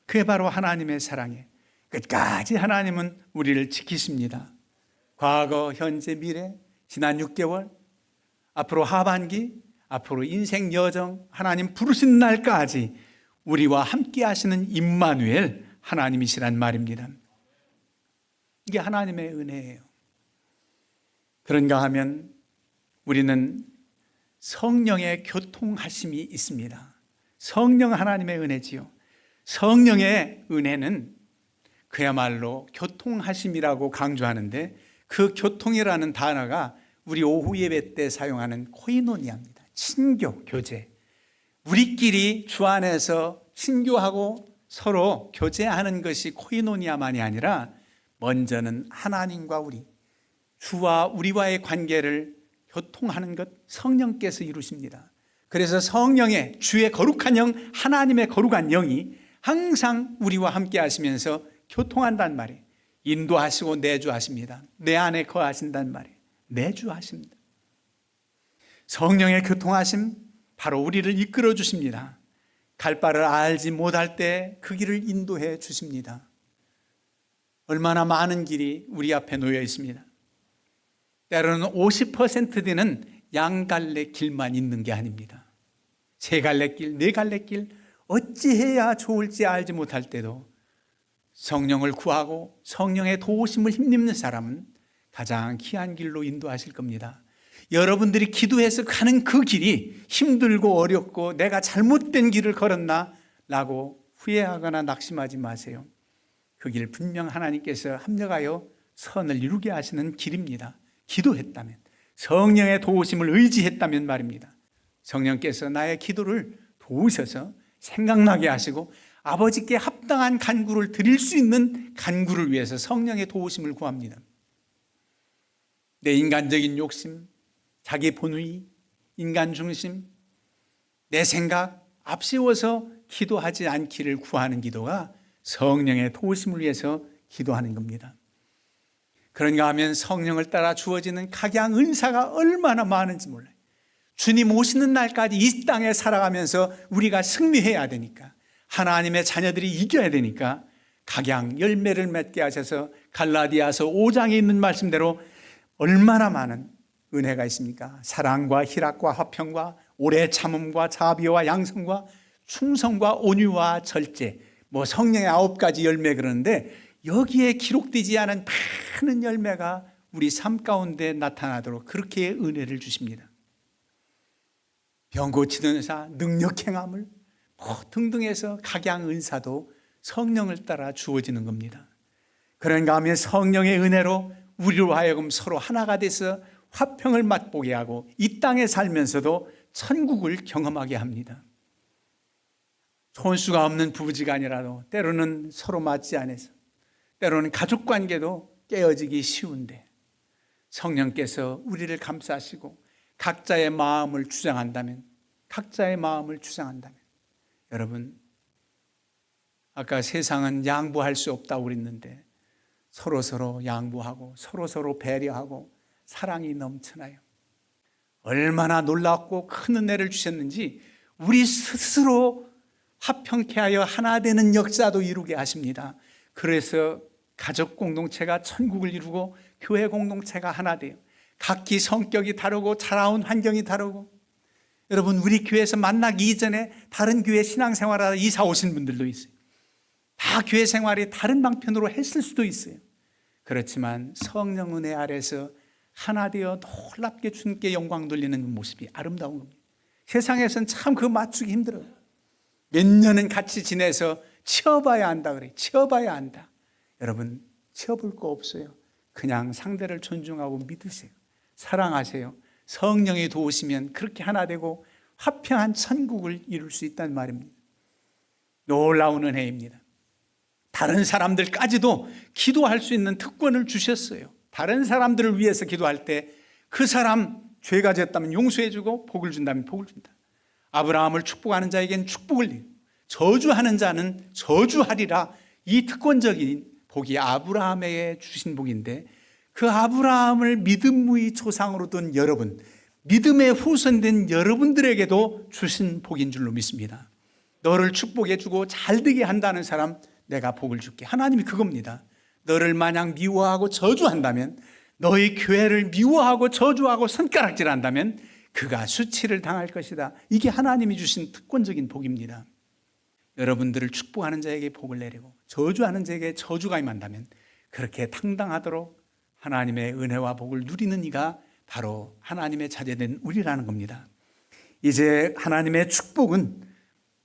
그게 바로 하나님의 사랑이에요. 끝까지 하나님은 우리를 지키십니다. 과거, 현재, 미래, 지난 6개월, 앞으로 하반기, 앞으로 인생 여정, 하나님 부르신 날까지 우리와 함께 하시는 임마누엘 하나님이시란 말입니다. 이게 하나님의 은혜예요. 그런가 하면 우리는 성령의 교통하심이 있습니다. 성령 하나님의 은혜지요. 성령의 은혜는 그야말로 교통하심이라고 강조하는데 그 교통이라는 단어가 우리 오후 예배 때 사용하는 코이노니아입니다. 친교, 교제. 우리끼리 주 안에서 친교하고 서로 교제하는 것이 코이노니아만이 아니라 먼저는 하나님과 우리, 주와 우리와의 관계를 교통하는 것 성령께서 이루십니다. 그래서 성령의 주의 거룩한 영, 하나님의 거룩한 영이 항상 우리와 함께 하시면서 교통한단 말이에요. 인도하시고 내주하십니다. 내 안에 거하신단 말이에요. 내주하십니다. 성령의 교통하심, 바로 우리를 이끌어 주십니다. 갈 바를 알지 못할 때 그 길을 인도해 주십니다. 얼마나 많은 길이 우리 앞에 놓여 있습니다. 때로는 50% 되는 양갈래 길만 있는 게 아닙니다. 세 갈래 길, 네 갈래 길, 어찌해야 좋을지 알지 못할 때도 성령을 구하고 성령의 도우심을 힘입는 사람은 가장 귀한 길로 인도하실 겁니다. 여러분들이 기도해서 가는 그 길이 힘들고 어렵고 내가 잘못된 길을 걸었나 라고 후회하거나 낙심하지 마세요. 그 길 분명 하나님께서 합력하여 선을 이루게 하시는 길입니다. 기도했다면, 성령의 도우심을 의지했다면 말입니다. 성령께서 나의 기도를 도우셔서 생각나게 하시고 아버지께 합당한 간구를 드릴 수 있는 간구를 위해서 성령의 도우심을 구합니다. 내 인간적인 욕심, 자기 본의, 인간 중심, 내 생각 앞세워서 기도하지 않기를 구하는 기도가 성령의 도우심을 위해서 기도하는 겁니다. 그런가 하면 성령을 따라 주어지는 각양 은사가 얼마나 많은지 몰라요. 주님 오시는 날까지 이 땅에 살아가면서 우리가 승리해야 되니까, 하나님의 자녀들이 이겨야 되니까 각양 열매를 맺게 하셔서 갈라디아서 5장에 있는 말씀대로 얼마나 많은 은혜가 있습니까? 사랑과 희락과 화평과 오래 참음과 자비와 양성과 충성과 온유와 절제, 뭐 성령의 9가지 열매 그러는데 여기에 기록되지 않은 많은 열매가 우리 삶 가운데 나타나도록 그렇게 은혜를 주십니다. 병 고치는 은사, 능력 행함을 뭐 등등 해서 각양 은사도 성령을 따라 주어지는 겁니다. 그런가 하면 성령의 은혜로 우리로 하여금 서로 하나가 돼서 화평을 맛보게 하고 이 땅에 살면서도 천국을 경험하게 합니다. 혼수가 없는 부부지간이라도 때로는 서로 맞지 않아서, 때로는 가족관계도 깨어지기 쉬운데 성령께서 우리를 감싸시고 각자의 마음을 주장한다면, 여러분, 아까 세상은 양보할 수 없다고 그랬는데 서로 양보하고 서로 배려하고 사랑이 넘쳐나요. 얼마나 놀랍고 큰 은혜를 주셨는지 우리 스스로 화평케 하여 하나 되는 역사도 이루게 하십니다. 그래서 가족 공동체가 천국을 이루고 교회 공동체가 하나 돼요. 각기 성격이 다르고 자라온 환경이 다르고, 여러분 우리 교회에서 만나기 이전에 다른 교회 신앙생활하다 이사 오신 분들도 있어요. 다 교회 생활이 다른 방편으로 했을 수도 있어요. 그렇지만 성령 은혜 아래서 하나 되어 놀랍게 주님께 영광 돌리는 모습이 아름다운 겁니다. 세상에서는 참 그거 맞추기 힘들어요. 몇 년은 같이 지내서 치어봐야 한다 그래. 치어봐야 한다. 여러분 치어볼 거 없어요. 그냥 상대를 존중하고 믿으세요. 사랑하세요. 성령이 도우시면 그렇게 하나 되고 화평한 천국을 이룰 수 있다는 말입니다. 놀라운 은혜입니다. 다른 사람들까지도 기도할 수 있는 특권을 주셨어요. 다른 사람들을 위해서 기도할 때 그 사람 죄가 졌다면 용서해주고 복을 준다면 복을 준다. 아브라함을 축복하는 자에겐 축복을 내고 저주하는 자는 저주하리라. 이 특권적인 복이 아브라함에게 주신 복인데, 그 아브라함을 믿음의 조상으로 둔 여러분, 믿음의 후손된 여러분들에게도 주신 복인 줄로 믿습니다. 너를 축복해주고 잘되게 한다는 사람 내가 복을 줄게. 하나님이 그겁니다. 너를 마냥 미워하고 저주한다면, 너희 교회를 미워하고 저주하고 손가락질한다면 그가 수치를 당할 것이다. 이게 하나님이 주신 특권적인 복입니다. 여러분들을 축복하는 자에게 복을 내리고 저주하는 자에게 저주가 임한다면 그렇게 당당하도록 하나님의 은혜와 복을 누리는 이가 바로 하나님의 자제된 우리라는 겁니다. 이제 하나님의 축복은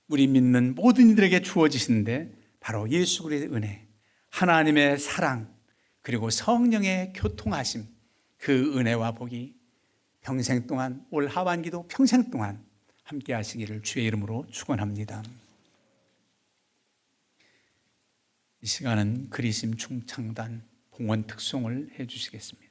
우리 믿는 모든 이들에게 주어지시는데 바로 예수 그리스도의 은혜, 하나님의 사랑, 그리고 성령의 교통하심, 그 은혜와 복이 평생 동안, 올 하반기도 평생 동안 함께 하시기를 주의 이름으로 축원합니다. 이 시간은 그리심 중창단 봉헌 특송을 해 주시겠습니다.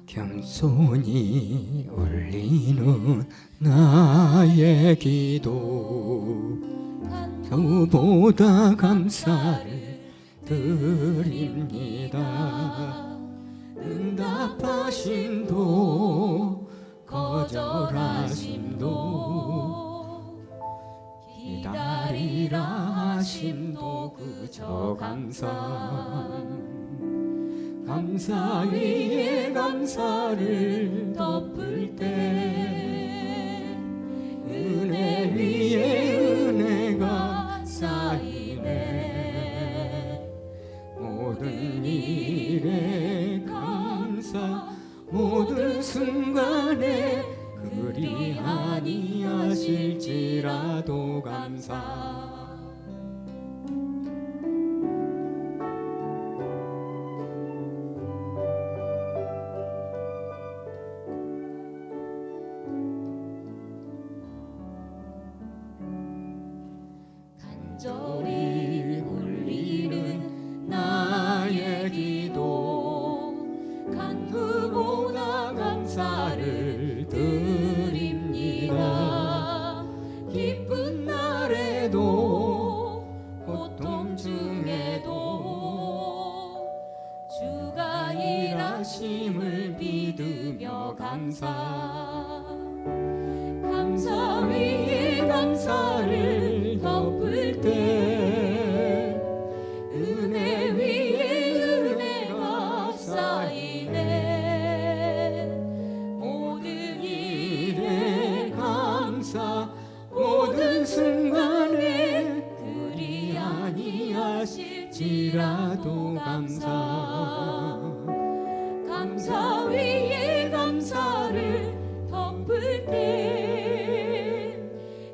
겸손히 올리는 나의 기도, 저보다 감사를 드립니다. 응답하심도 거절하심도 기다리라 하심도 그저 감사 위에 감사를 덮을 때 은혜 위에 은혜가 쌓이네. 모든 일에 감사, 모든 순간에 그리 아니하실지라도 감사. 간절히 울리는 나의 기도 간구보다 감사를 드립니다. 기쁜 날에도 고통 중에도 주가 일하심을 믿으며 감사 위에 감사를 덮을 때 은혜 위에 은혜가 쌓이네. 모든 일에 감사 모든 순간에 그리 아니하실지라도 감사 위에 감사를 덮을 때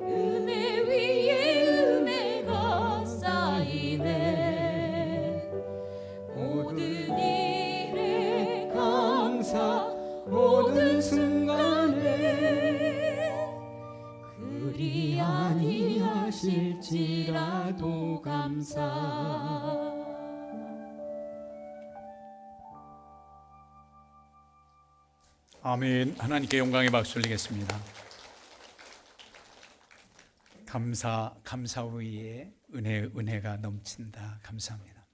은혜 위에 은혜가 쌓이네. 모든 일에 감사 모든 순간에 그리 아니하실지라도 감사. 아멘. 하나님께 영광의 박수 올리겠습니다. 감사 위에 은혜가 넘친다. 감사합니다.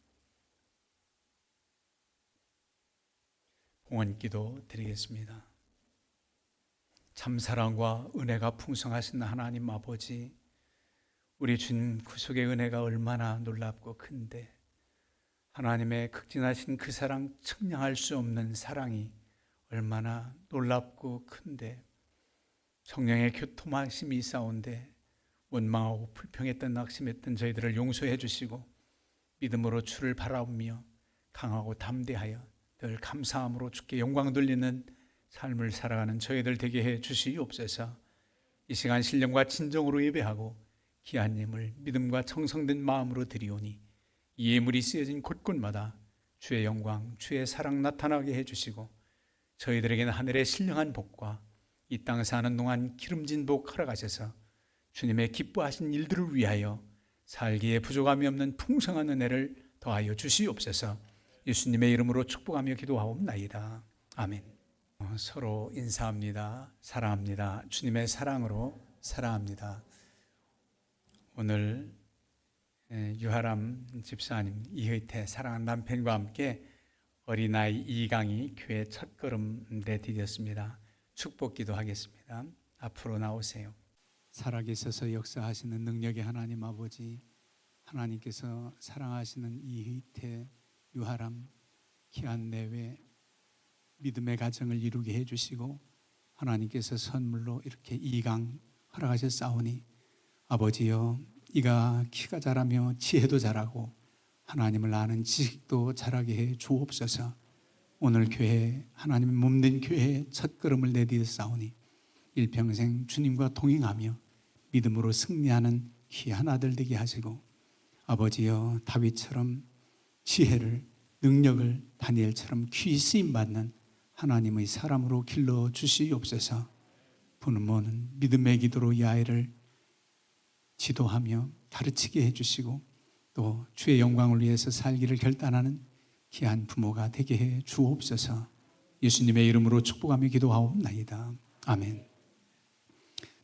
봉헌기도 드리겠습니다. 참 사랑과 은혜가 풍성하신 하나님 아버지, 우리 주님 구속의 은혜가 얼마나 놀랍고 큰데 하나님의 극진하신 그 사랑, 측량할 수 없는 사랑이 얼마나 놀랍고 큰데 성령의 교통하심이 있사온데 원망하고 불평했던 낙심했던 저희들을 용서해 주시고 믿음으로 주를 바라보며 강하고 담대하여 늘 감사함으로 주께 영광 돌리는 삶을 살아가는 저희들 되게 해 주시옵소서. 이 시간 신령과 진정으로 예배하고 귀한 예물 믿음과 청성된 마음으로 드리오니 이 예물이 쓰여진 곳곳마다 주의 영광, 주의 사랑 나타나게 해 주시고 저희들에게는 하늘의 신령한 복과 이 땅 사는 동안 기름진 복 허락하셔서 주님의 기뻐하신 일들을 위하여 살기에 부족함이 없는 풍성한 은혜를 더하여 주시옵소서. 예수님의 이름으로 축복하며 기도하옵나이다. 아멘. 서로 인사합니다. 사랑합니다. 주님의 사랑으로 사랑합니다. 오늘 유하람 집사님, 이의태 사랑하는 남편과 함께 어린아이 2강이 교회 첫걸음 내디뎠습니다. 축복기도 하겠습니다. 앞으로 나오세요. 살아계셔서 역사하시는 능력의 하나님 아버지, 하나님께서 사랑하시는 이의태, 유하람 귀한 내외 믿음의 가정을 이루게 해주시고 하나님께서 선물로 이렇게 2강 허락하셨사오니 아버지여, 이가 키가 자라며 지혜도 자라고 하나님을 아는 지식도 자라게 해 주옵소서. 오늘 교회, 하나님의 몸된 교회에 첫걸음을 내디뎠사오니 일평생 주님과 동행하며 믿음으로 승리하는 귀한 아들 되게 하시고 아버지여, 다윗처럼 지혜를, 능력을 다니엘처럼 귀히 쓰임받는 하나님의 사람으로 길러주시옵소서. 부모는 믿음의 기도로 이 아이를 지도하며 가르치게 해주시고 또 주의 영광을 위해서 살기를 결단하는 귀한 부모가 되게 해 주옵소서. 예수님의 이름으로 축복하며 기도하옵나이다. 아멘.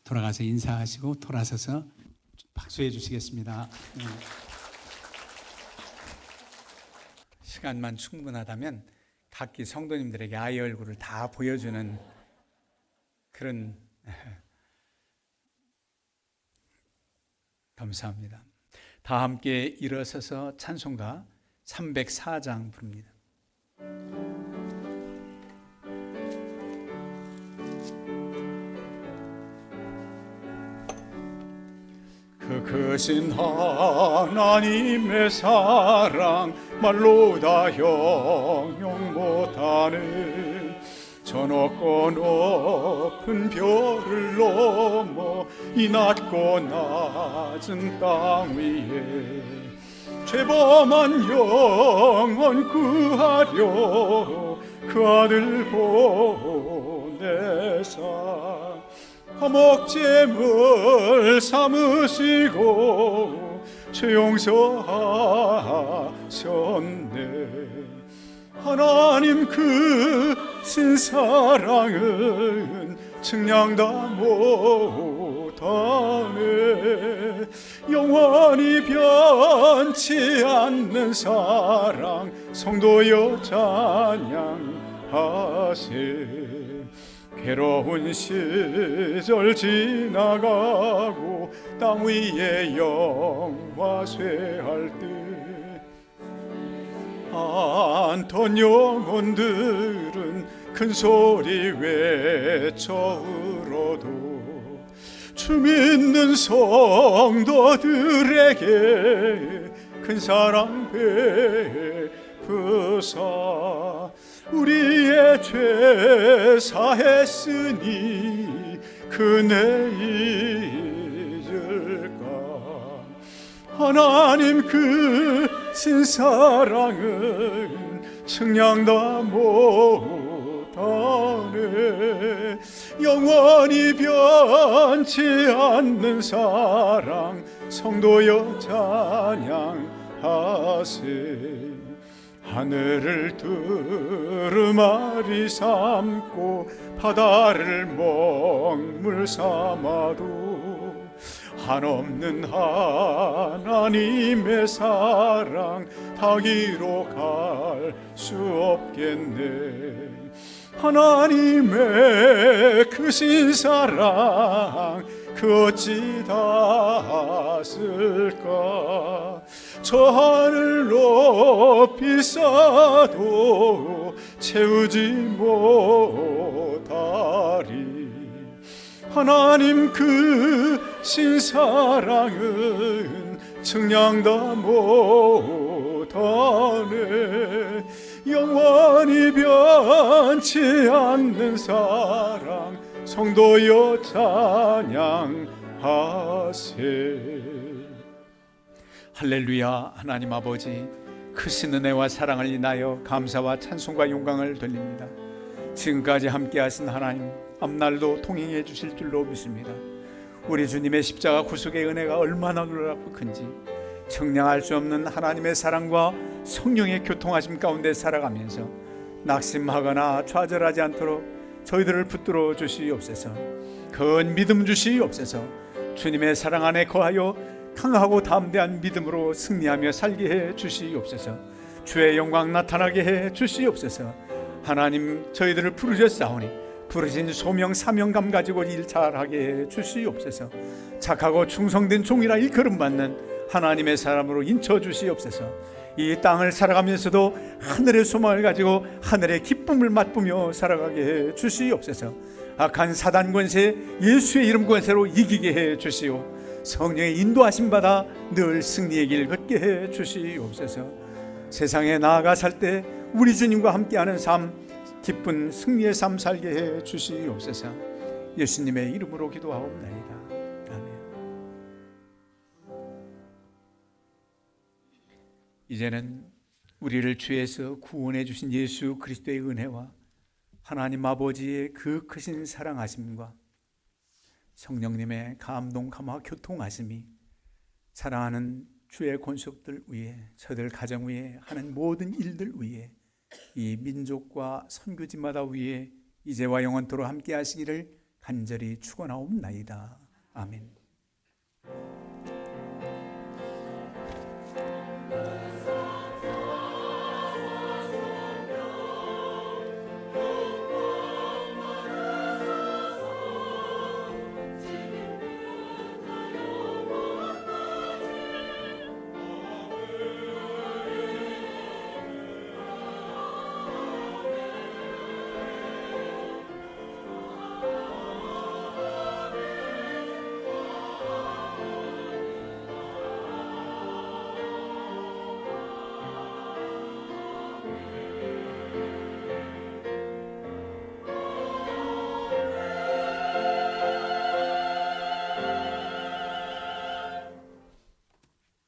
돌아가서 인사하시고 돌아서서 박수해 주시겠습니다. 시간만 충분하다면 각기 성도님들에게 아이 얼굴을 다 보여주는 그런 감사합니다. 다 함께 일어서서 찬송가 304장 부릅니다. 그 크신 하나님의 사랑 말로 다 형용 못하는 저 높고 높은 별을 넘어 이 낮고 낮은 땅 위에 죄범한 영혼 구하려 그 아들 보내사 화목제물 삼으시고 죄 용서하셨네. 하나님 그 신사랑은 측량 다 못하네. 영원히 변치 않는 사랑 성도여 찬양하세. 괴로운 시절 지나가고 땅 위에 영화 쇠할 때 안ton 영혼들은 큰 소리 외쳐 울어도 주 믿는 성도들에게 큰 사랑 베푸사 우리의 죄 사했으니 그네 잊을까. 하나님 그 신사랑은 측량 다 못하네. 영원히 변치 않는 사랑 성도여 찬양하세. 하늘을 두루마리 삼고 바다를 먹물 삼아도 한없는 하나님의 사랑 다 기록할 수 없겠네. 하나님의 그 신사랑 그 어찌 닿았을까. 저 하늘 높이 쌓아도 채우지 못하리. 하나님 그 신사랑은 측량 다 못하네. 영원히 변치 않는 사랑 성도여 찬양하세. 할렐루야. 하나님 아버지 크신 은혜와 사랑을 인하여 감사와 찬송과 영광을 돌립니다. 지금까지 함께 하신 하나님 앞날도 통행해 주실 줄로 믿습니다. 우리 주님의 십자가 구속의 은혜가 얼마나 놀랍고 큰지 청량할 수 없는 하나님의 사랑과 성령의 교통하심 가운데 살아가면서 낙심하거나 좌절하지 않도록 저희들을 붙들어 주시옵소서. 큰 믿음 주시옵소서. 주님의 사랑 안에 거하여 강하고 담대한 믿음으로 승리하며 살게 해 주시옵소서. 주의 영광 나타나게 해 주시옵소서. 하나님 저희들을 부르셨사오니 부르신 소명 사명감 가지고 일 잘하게 해 주시옵소서. 착하고 충성된 종이라 일컬음받는 하나님의 사람으로 인쳐 주시옵소서. 이 땅을 살아가면서도 하늘의 소망을 가지고 하늘의 기쁨을 맛보며 살아가게 해 주시옵소서. 악한 사단 권세 예수의 이름 권세로 이기게 해 주시오. 성령의 인도하심 받아 늘 승리의 길 걷게 해 주시옵소서. 세상에 나아가 살 때 우리 주님과 함께하는 삶, 기쁜 승리의 삶 살게 해 주시옵소서. 예수님의 이름으로 기도하옵나이다. 아멘. 이제는 우리를 죄에서 구원해 주신 예수 그리스도의 은혜와 하나님 아버지의 그 크신 사랑하심과 성령님의 감동 감화 교통하심이 사랑하는 주의 권속들 위에, 저들 가정 위에 하는 모든 일들 위에, 이 민족과 선교지마다 위에 이제와 영원토록 함께 하시기를 간절히 축원하옵나이다. 아멘.